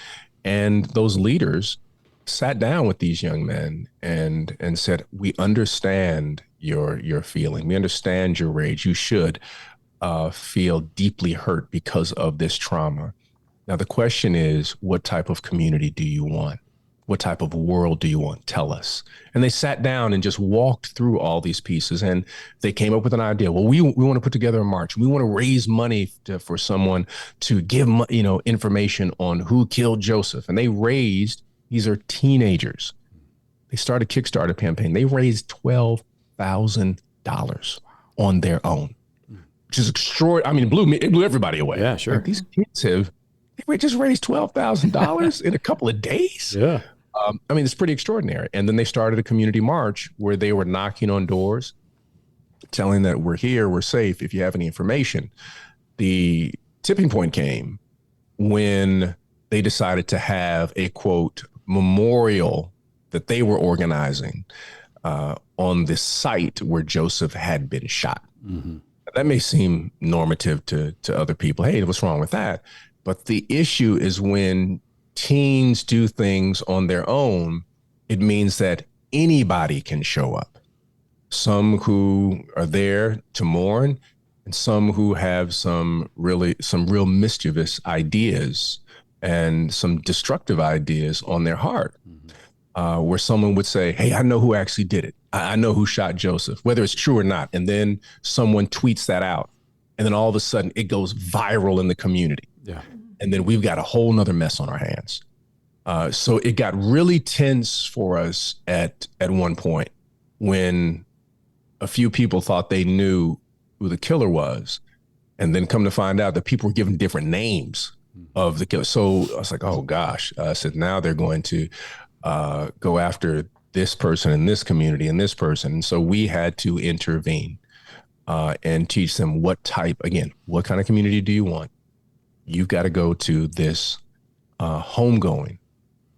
And those leaders sat down with these young men and said, we understand your feeling. We understand your rage. You should feel deeply hurt because of this trauma. Now, the question is, what type of community do you want? What type of world do you want? Tell us. And they sat down and just walked through all these pieces, and they came up with an idea. Well, we want to put together a march. We want to raise money for someone to give, information on who killed Joseph. And they raised, these are teenagers. They started a Kickstarter campaign. They raised $12,000 on their own, which is extraordinary. I mean, it blew everybody away. Yeah, sure. Like, these kids they just raised $12,000 in a couple of days. Yeah. I mean, it's pretty extraordinary. And then they started a community march where they were knocking on doors, telling that we're here, we're safe, if you have any information. The tipping point came when they decided to have a, quote, memorial that they were organizing on the site where Joseph had been shot. Mm-hmm. That may seem normative to other people. Hey, what's wrong with that? But the issue is when teens do things on their own, it means that anybody can show up. Some who are there to mourn, and some who have some real mischievous ideas and some destructive ideas on their heart, where someone would say, hey, I know who actually did it. I know who shot Joseph, whether it's true or not. And then someone tweets that out. And then all of a sudden it goes viral in the community. Yeah. And then we've got a whole nother mess on our hands. So it got really tense for us at one point when a few people thought they knew who the killer was, and then come to find out that people were given different names of the killer. So I was like, oh gosh. I said, now they're going to go after this person in this community and this person. And so we had to intervene and teach them what kind of community do you want? You've got to go to this homegoing.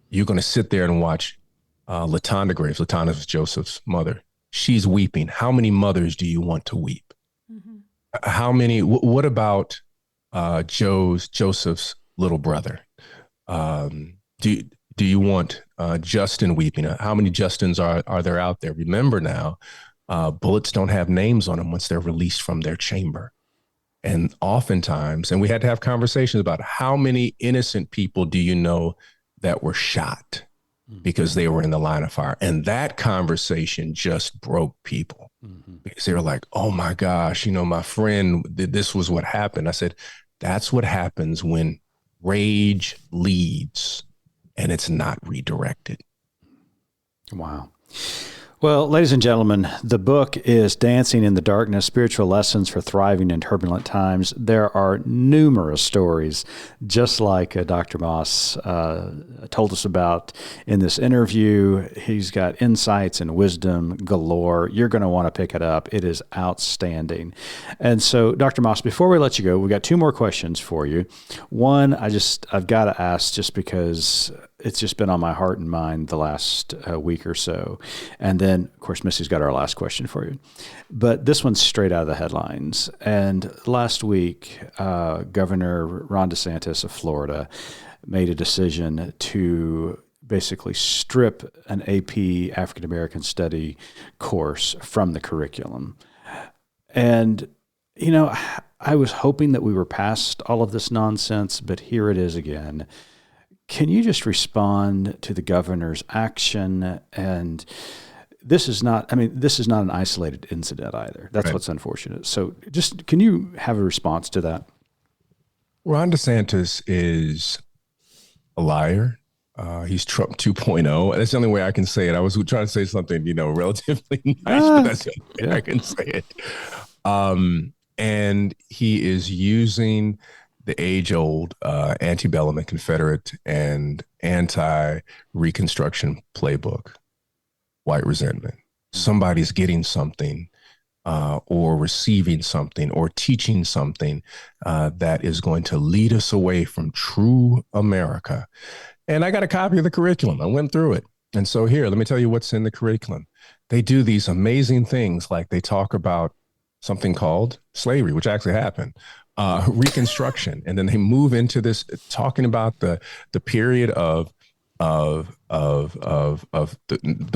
You're going to sit there and watch LaTonda Graves. LaTonda was Joseph's mother. She's weeping. How many mothers do you want to weep? Mm-hmm. How many? What about Joseph's little brother? Do you want Justin weeping? How many Justins are there out there? Remember now, bullets don't have names on them once they're released from their chamber. And oftentimes, and we had to have conversations about how many innocent people do you know that were shot because they were in the line of fire. And that conversation just broke people because they were like, oh my gosh, my friend, this was what happened. I said, that's what happens when rage leads and it's not redirected. Wow. Well, ladies and gentlemen, the book is Dancing in the Darkness, Spiritual Lessons for Thriving in Turbulent Times. There are numerous stories, just like Dr. Moss told us about in this interview. He's got insights and wisdom galore. You're going to want to pick it up. It is outstanding. And so, Dr. Moss, before we let you go, we've got two more questions for you. One, I've got to ask just because it's just been on my heart and mind the last week or so. And then, of course, Missy's got our last question for you. But this one's straight out of the headlines. And last week, Governor Ron DeSantis of Florida made a decision to basically strip an AP African American Study course from the curriculum. And, I was hoping that we were past all of this nonsense, but here it is again. Can you just respond to the governor's action? And this is not an isolated incident either. That's right. What's unfortunate. So just, can you have a response to that? Ron DeSantis is a liar. He's Trump 2.0. That's the only way I can say it. I was trying to say something, relatively nice, but that's the only way I can say it. And he is using the age-old antebellum and Confederate and anti-Reconstruction playbook, white resentment. Somebody's getting something or receiving something or teaching something that is going to lead us away from true America. And I got a copy of the curriculum. I went through it. And so here, let me tell you what's in the curriculum. They do these amazing things, like they talk about something called slavery, which actually happened, Reconstruction. And then they move into this talking about the period of the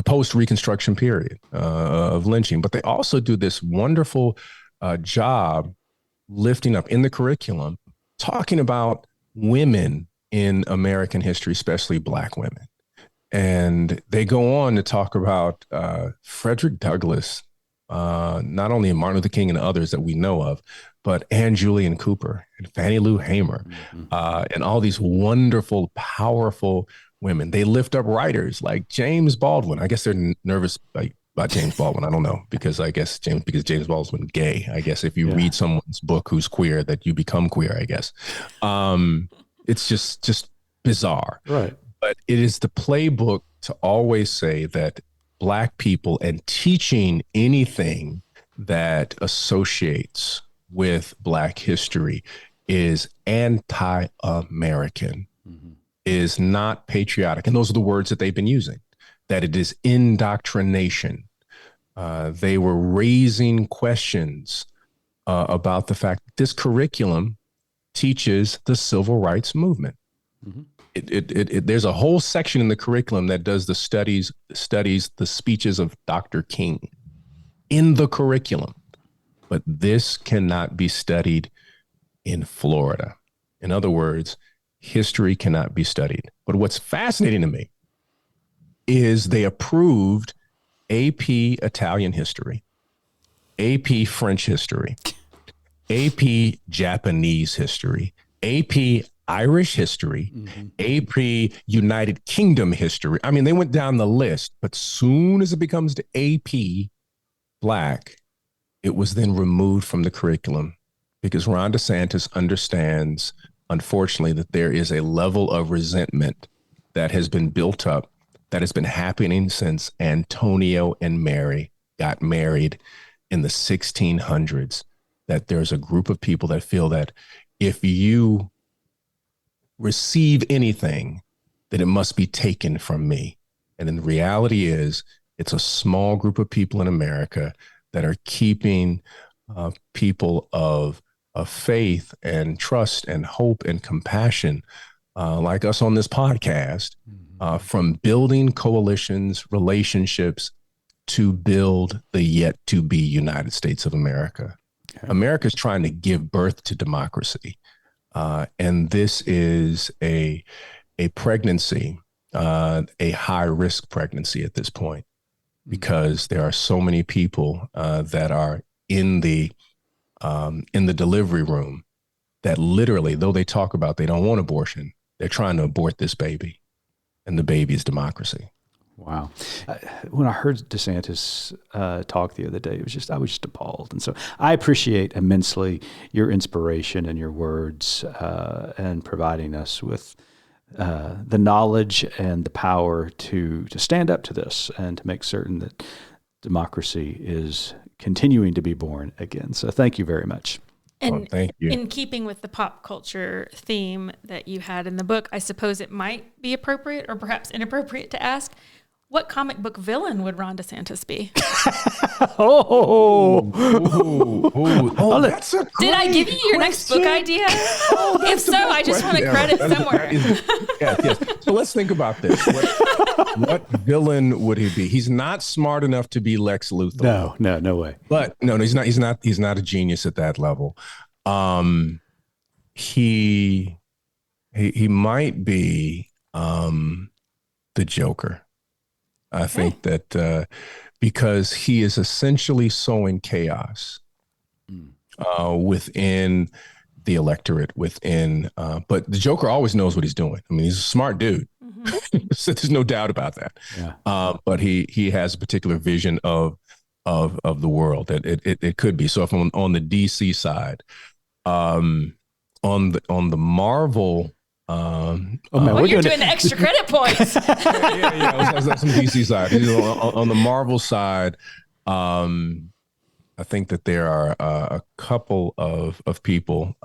post-Reconstruction period of lynching. But they also do this wonderful job lifting up in the curriculum, talking about women in American history, especially Black women. And they go on to talk about Frederick Douglass, not only Martin Luther King and others that we know of, but Anne Julian Cooper and Fannie Lou Hamer, and all these wonderful, powerful women. They lift up writers like James Baldwin. I guess they're nervous about James Baldwin. I don't know, because I guess James Baldwin's gay. I guess if you read someone's book who's queer, that you become queer, I guess. It's just bizarre. Right. But it is the playbook to always say that Black people, and teaching anything that associates with Black history, is anti-American, is not patriotic. And those are the words that they've been using, that it is indoctrination. They were raising questions about the fact that this curriculum teaches the civil rights movement. There's a whole section in the curriculum that does the studies the speeches of Dr. King in the curriculum. But this cannot be studied in Florida. In other words, history cannot be studied. But what's fascinating to me is they approved AP Italian history, AP French history, AP Japanese history, AP Irish history, AP United Kingdom history. I mean, they went down the list, but soon as it becomes the AP Black, it was then removed from the curriculum, because Ron DeSantis understands, unfortunately, that there is a level of resentment that has been built up, that has been happening since Antonio and Mary got married in the 1600s, that there's a group of people that feel that if you receive anything, then it must be taken from me. And then the reality is, it's a small group of people in America that are keeping people of faith and trust and hope and compassion, like us on this podcast, from building coalitions, relationships, to build the yet to be United States of America. Okay. America is trying to give birth to democracy. And this is a pregnancy, a high risk pregnancy at this point, because there are so many people that are in the delivery room that literally, though they talk about they don't want abortion, they're trying to abort this baby, and the baby is democracy. Wow. When I heard DeSantis talk the other day, I was just appalled. And so I appreciate immensely your inspiration and your words and providing us with the knowledge and the power to stand up to this and to make certain that democracy is continuing to be born again. So thank you very much. And thank you. In keeping with the pop culture theme that you had in the book, I suppose it might be appropriate or perhaps inappropriate to ask, what comic book villain would Ron DeSantis be? That's a Did I give you your next book idea? If so, I just want to credit somewhere. Yes. So let's think about this. What villain would he be? He's not smart enough to be Lex Luthor. No way. But no, he's not. He's not a genius at that level. He might be the Joker. I think that because he is essentially sowing chaos within the electorate, but the Joker always knows what he's doing. I mean, he's a smart dude. So there's no doubt about that. Yeah. But he has a particular vision of the world that it could be. So if I'm on the DC side, on the Marvel. You're doing the extra credit points. yeah. That's some DC side. On the Marvel side, I think that there are a couple of people.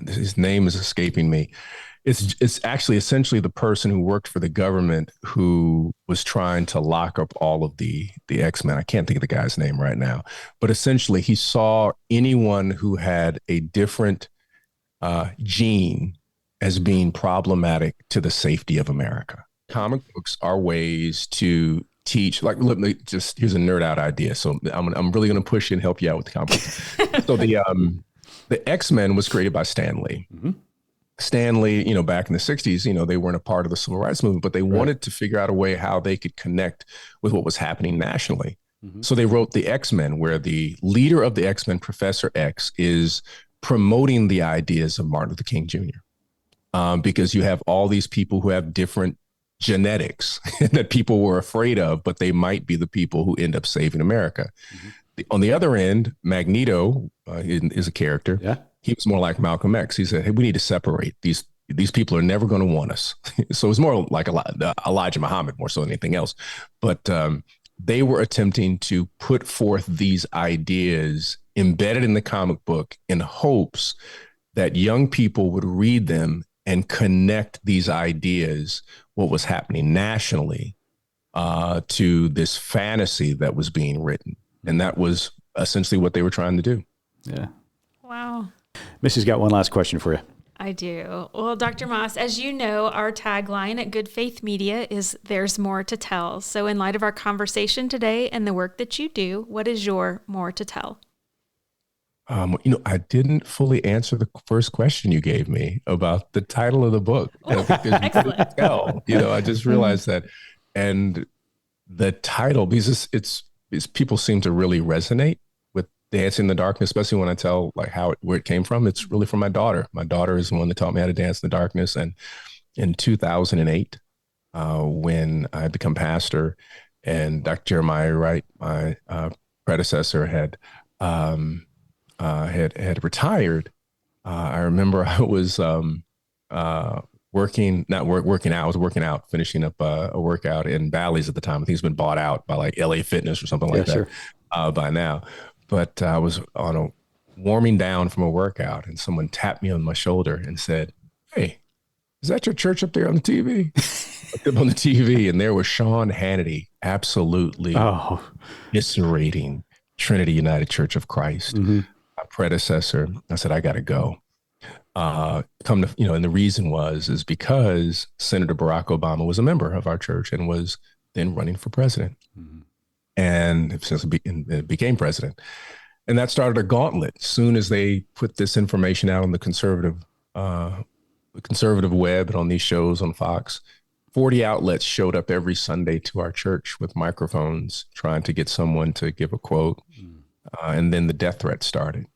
His name is escaping me. It's actually essentially the person who worked for the government who was trying to lock up all of the X-Men. I can't think of the guy's name right now, but essentially he saw anyone who had a different gene as being problematic to the safety of America. Comic books are ways to teach, like, let me just, here's a nerd out idea. So I'm really going to push you and help you out with the comic books. So the X-Men was created by Stan Lee. Mm-hmm. Stan Lee, back in the 60s, they weren't a part of the civil rights movement, but they wanted to figure out a way how they could connect with what was happening nationally. Mm-hmm. So they wrote the X-Men, where the leader of the X-Men, Professor X, is promoting the ideas of Martin Luther King Jr. Because you have all these people who have different genetics that people were afraid of, but they might be the people who end up saving America. Mm-hmm. On the other end, Magneto is a character. Yeah. He was more like Malcolm X. He said, hey, we need to separate. These people are never going to want us. So it was more like Elijah Muhammad more so than anything else. But they were attempting to put forth these ideas embedded in the comic book in hopes that young people would read them and connect these ideas, what was happening nationally, to this fantasy that was being written. And that was essentially what they were trying to do. Yeah. Wow. Missy's got one last question for you. I do. Well, Dr. Moss, as you know, our tagline at Good Faith Media is "There's more to tell." So in light of our conversation today and the work that you do, what is your more to tell? I didn't fully answer the first question you gave me about the title of the book. And I think there's more to tell. I just realized that. And the title, because it's people seem to really resonate with Dancing in the Darkness, especially when I tell like where it came from. It's really from my daughter. My daughter is the one that taught me how to dance in the darkness. And in 2008, when I had become pastor, and Dr. Jeremiah Wright, my predecessor, had retired, I remember I was working out, finishing up a workout in Bally's at the time. I think it's been bought out by like LA Fitness or something like that. Sure. By now. But I was warming down from a workout, and someone tapped me on my shoulder and said, "Hey, is that your church up there on the TV?" I looked up on the TV, and there was Sean Hannity absolutely eviscerating Trinity United Church of Christ. Mm-hmm. My predecessor. I said, I got to go. And the reason is because Senator Barack Obama was a member of our church and was then running for president. Mm-hmm. And since it became president, and that started a gauntlet. As soon as they put this information out on the conservative web and on these shows on Fox, 40 outlets showed up every Sunday to our church with microphones trying to get someone to give a quote. And then the death threat started.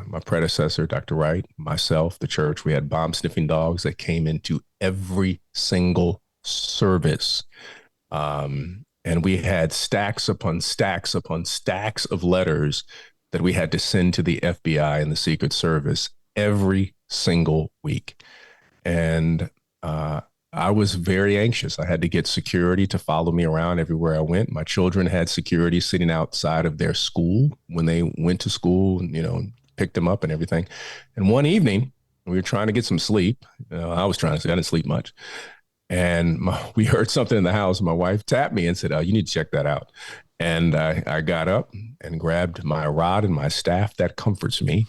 My predecessor, Dr. Wright, myself, the church, we had bomb sniffing dogs that came into every single service. And we had stacks upon stacks upon stacks of letters that we had to send to the FBI and the Secret Service every single week. And I was very anxious. I had to get security to follow me around everywhere I went. My children had security sitting outside of their school when they went to school, and, picked them up and everything. And one evening, we were trying to get some sleep. I was trying to sleep. I didn't sleep much. And we heard something in the house. My wife tapped me and said, you need to check that out. And I got up and grabbed my rod and my staff. That comforts me.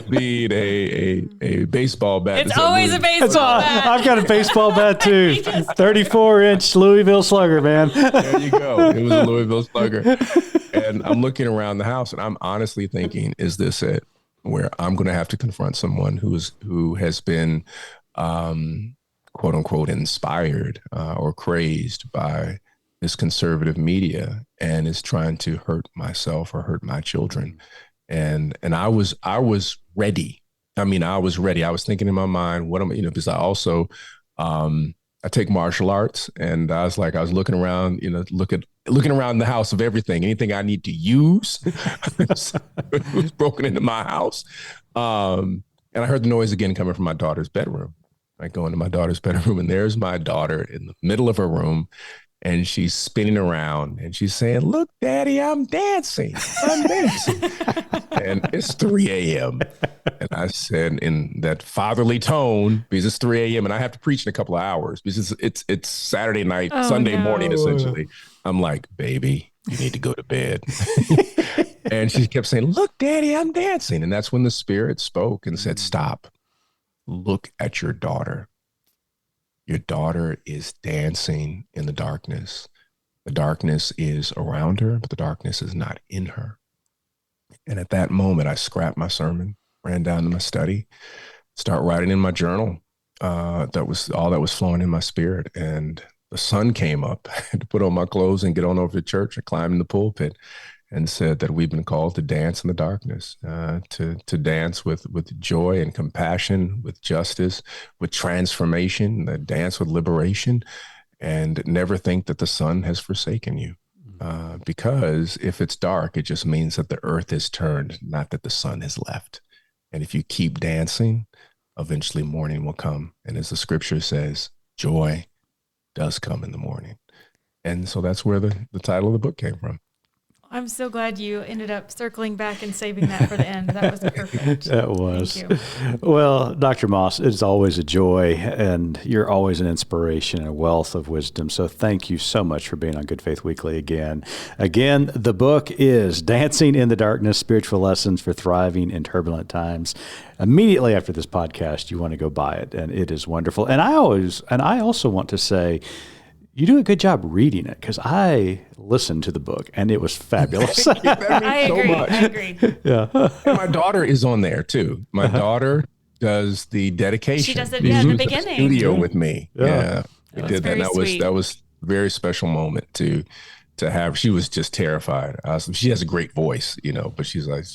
Being a baseball bat. It's always a baseball bat. I've got a baseball bat too. 34-inch Louisville Slugger, man. There you go. It was a Louisville Slugger. And I'm looking around the house and I'm honestly thinking, is this it? Where I'm going to have to confront someone who has been, quote unquote, inspired or crazed by this conservative media and is trying to hurt myself or hurt my children. And I was ready. I mean, I was ready. I was thinking in my mind, what am I, because I also, I take martial arts, and I was looking around, looking around the house of anything I need to use was broken into my house. And I heard the noise again coming from my daughter's bedroom. I go into my daughter's bedroom, and there's my daughter in the middle of her room, and she's spinning around, and she's saying, "Look, Daddy, I'm dancing. I'm dancing." And it's 3 a.m. And I said in that fatherly tone, because it's 3 a.m. and I have to preach in a couple of hours because it's Saturday night, Sunday morning, essentially. I'm like, "Baby, you need to go to bed." And she kept saying, "Look, Daddy, I'm dancing." And that's when the Spirit spoke and said, "Stop. Look at your daughter. Your daughter is dancing in the darkness. The darkness is around her, but the darkness is not in her." And at that moment, I scrapped my sermon, ran down to my study, start writing in my journal. That was all that was flowing in my spirit. And the sun came up. I had to put on my clothes and get on over to church. I climbed in the pulpit and said that we've been called to dance in the darkness, to dance with joy and compassion, with justice, with transformation, dance with liberation, and never think that the sun has forsaken you. Because if it's dark, it just means that the earth is turned, not that the sun has left. And if you keep dancing, eventually morning will come. And as the scripture says, joy does come in the morning. And so that's where the title of the book came from. I'm so glad you ended up circling back and saving that for the end. That was perfect. That was. Thank you. Well, Dr. Moss, it's always a joy, and you're always an inspiration and a wealth of wisdom. So thank you so much for being on Good Faith Weekly again. Again, the book is Dancing in the Darkness, Spiritual Lessons for Thriving in Turbulent Times. Immediately after this podcast, you want to go buy it, and it is wonderful. And I also want to say, you do a good job reading it, because I listened to the book and it was fabulous. I agree. Yeah. And my daughter is on there too. My daughter does the dedication. She does it in the beginning. Studio with me. Yeah. We did that. That was a very special moment to have. She was just terrified. She has a great voice, but she's like,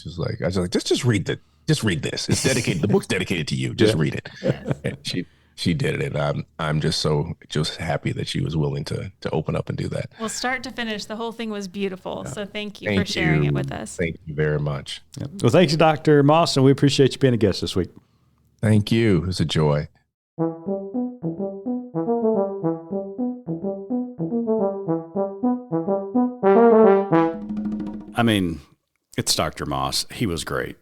I was like, just read this. It's dedicated. The book's dedicated to you. Just read it. Yes. And she did it, and I'm just happy that she was willing to open up and do that. Well, start to finish, the whole thing was beautiful. Yeah. So thank you for sharing it with us. Thank you very much. Yeah. Well, thanks, Dr. Moss, and we appreciate you being a guest this week. Thank you. It was a joy. I mean, it's Dr. Moss. He was great.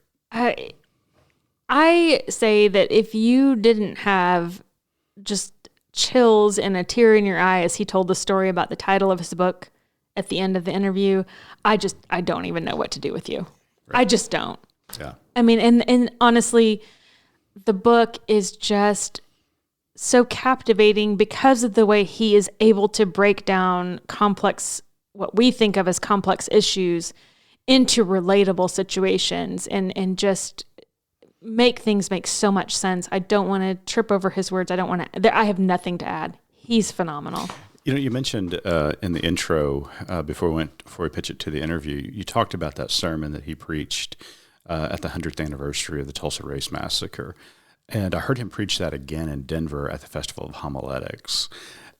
I say that if you didn't have just chills and a tear in your eye as he told the story about the title of his book at the end of the interview, I don't even know what to do with you. Right. I just don't. Yeah. I mean, and honestly, the book is just so captivating because of the way he is able to break down what we think of as complex issues into relatable situations and just make things make so much sense. I don't want to trip over his words. I have nothing to add. He's phenomenal. You mentioned in the intro before we pitch it to the interview, you talked about that sermon that he preached at the 100th anniversary of the Tulsa Race Massacre. And I heard him preach that again in Denver at the Festival of Homiletics.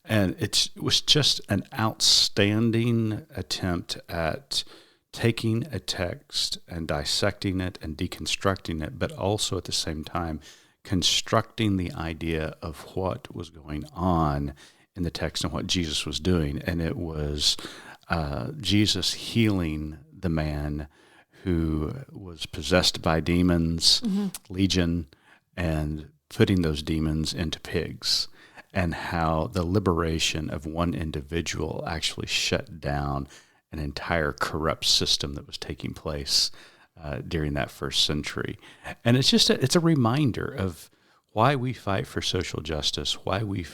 And it was just an outstanding attempt at taking a text and dissecting it and deconstructing it, but also at the same time constructing the idea of what was going on in the text and what Jesus was doing. And it was Jesus healing the man who was possessed by demons, Legion, and putting those demons into pigs, and how the liberation of one individual actually shut down an entire corrupt system that was taking place during that first century. And it's just it's a reminder of why we fight for social justice, why we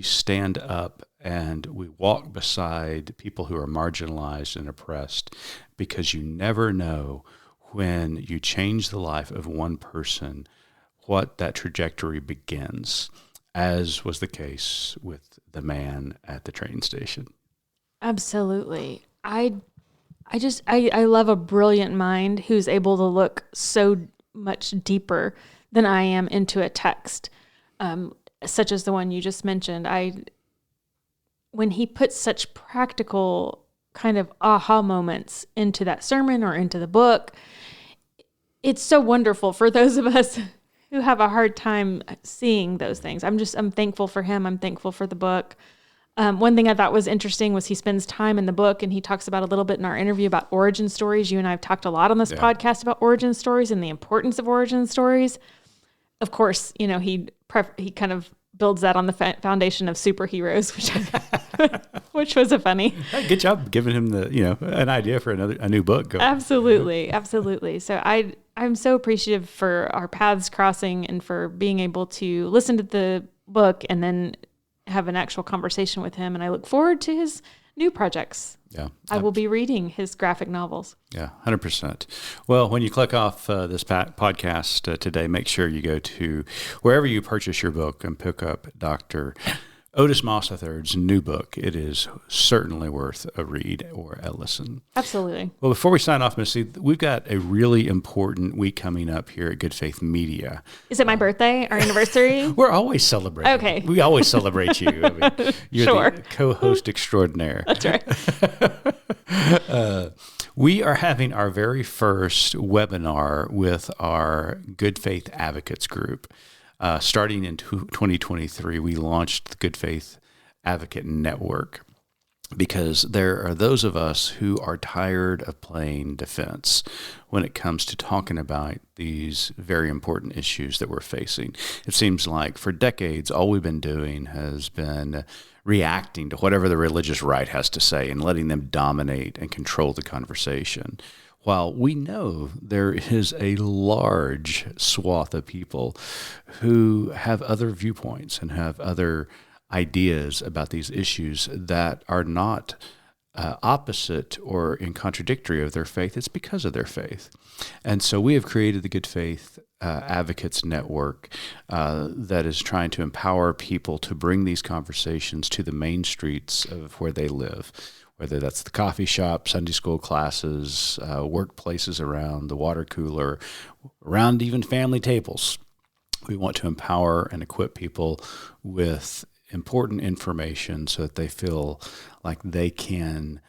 stand up and we walk beside people who are marginalized and oppressed, because you never know when you change the life of one person what that trajectory begins, as was the case with the man at the train station. Absolutely. I love a brilliant mind who's able to look so much deeper than I am into a text, such as the one you just mentioned. When he puts such practical kind of aha moments into that sermon or into the book, it's so wonderful for those of us who have a hard time seeing those things. I'm thankful for him. I'm thankful for the book. One thing I thought was interesting was he spends time in the book, and he talks about a little bit in our interview about origin stories. You and I have talked a lot on this podcast about origin stories and the importance of origin stories. Of course, he kind of builds that on the foundation of superheroes, which was a funny. Hey, good job giving him an idea for a new book. Absolutely. So I'm so appreciative for our paths crossing and for being able to listen to the book and then have an actual conversation with him. And I look forward to his new projects. Yeah, I will be reading his graphic novels. Yeah, 100%. Well, when you click off this podcast today, make sure you go to wherever you purchase your book and pick up Dr. Otis Moss III's new book. It is certainly worth a read or a listen. Absolutely. Well, before we sign off, Missy, we've got a really important week coming up here at Good Faith Media. Is it my birthday, our anniversary? We're always celebrating. Okay. We always celebrate you. I mean, you're the co-host extraordinaire. That's right. We are having our very first webinar with our Good Faith Advocates group. Starting in 2023, we launched the Good Faith Advocate Network because there are those of us who are tired of playing defense when it comes to talking about these very important issues that we're facing. It seems like for decades, all we've been doing has been reacting to whatever the religious right has to say and letting them dominate and control the conversation. While we know there is a large swath of people who have other viewpoints and have other ideas about these issues that are not opposite or in contradictory of their faith, it's because of their faith. And so we have created the Good Faith Advocates Network that is trying to empower people to bring these conversations to the main streets of where they live, whether that's the coffee shop, Sunday school classes, workplaces around the water cooler, around even family tables. We want to empower and equip people with important information so that they feel like they can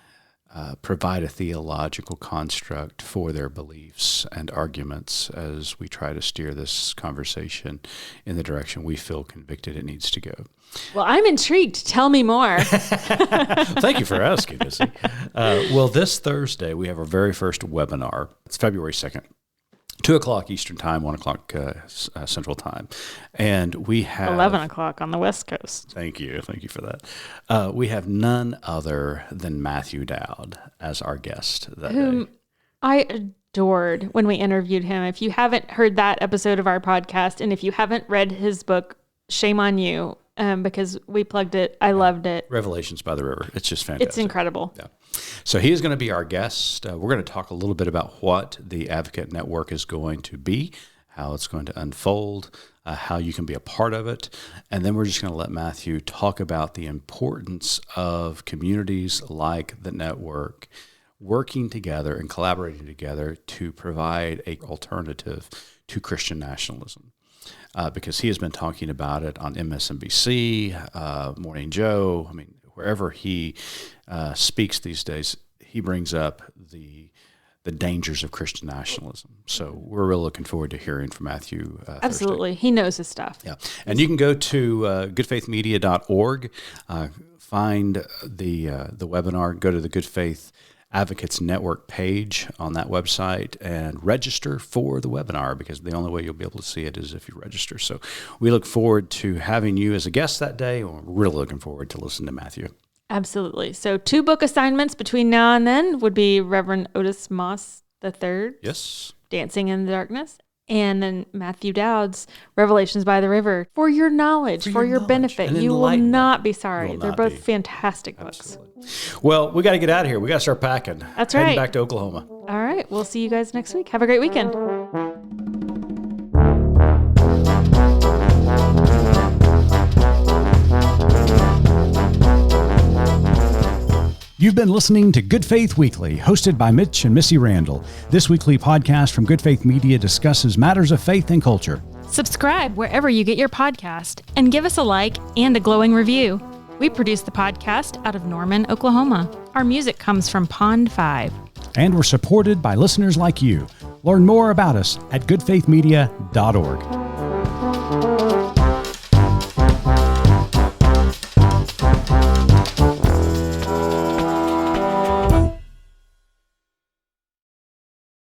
provide a theological construct for their beliefs and arguments as we try to steer this conversation in the direction we feel convicted it needs to go. Well, I'm intrigued. Tell me more. Thank you for asking, Missy. Well, this Thursday, we have our very first webinar. It's February 2nd. 2 o'clock Eastern Time, 1 o'clock Central Time. And we have 11 o'clock on the West Coast. Thank you. Thank you for that. We have none other than Matthew Dowd as our guest that day. I adored when we interviewed him. If you haven't heard that episode of our podcast, and if you haven't read his book, shame on you, because we plugged it. I loved it. Revelations by the River. It's just fantastic. It's incredible. Yeah. So he is going to be our guest. We're going to talk a little bit about what the Advocate Network is going to be, how it's going to unfold, how you can be a part of it. And then we're just going to let Matthew talk about the importance of communities like the network working together and collaborating together to provide an alternative to Christian nationalism. Because he has been talking about it on MSNBC, Morning Joe. I mean, wherever he speaks these days, he brings up the dangers of Christian nationalism. So we're really looking forward to hearing from Matthew Absolutely. Thursday. He knows his stuff. Yeah. And you can go to goodfaithmedia.org, find the webinar, go to the Good Faith Advocates Network page on that website and register for the webinar, because the only way you'll be able to see it is if you register. So we look forward to having you as a guest that day. We're really looking forward to listening to Matthew. Absolutely. So 2 book assignments between now and then would be Reverend Otis Moss III. Yes. Dancing in the Darkness. And then Matthew Dowd's Revelations by the River. For your knowledge, for your benefit. You will not be sorry. They're both fantastic books. Well, we got to get out of here. We got to start packing. That's right. Heading back to Oklahoma. All right. We'll see you guys next week. Have a great weekend. You've been listening to Good Faith Weekly, hosted by Mitch and Missy Randall. This weekly podcast from Good Faith Media discusses matters of faith and culture. Subscribe wherever you get your podcast and give us a like and a glowing review. We produce the podcast out of Norman, Oklahoma. Our music comes from Pond 5. And we're supported by listeners like you. Learn more about us at goodfaithmedia.org.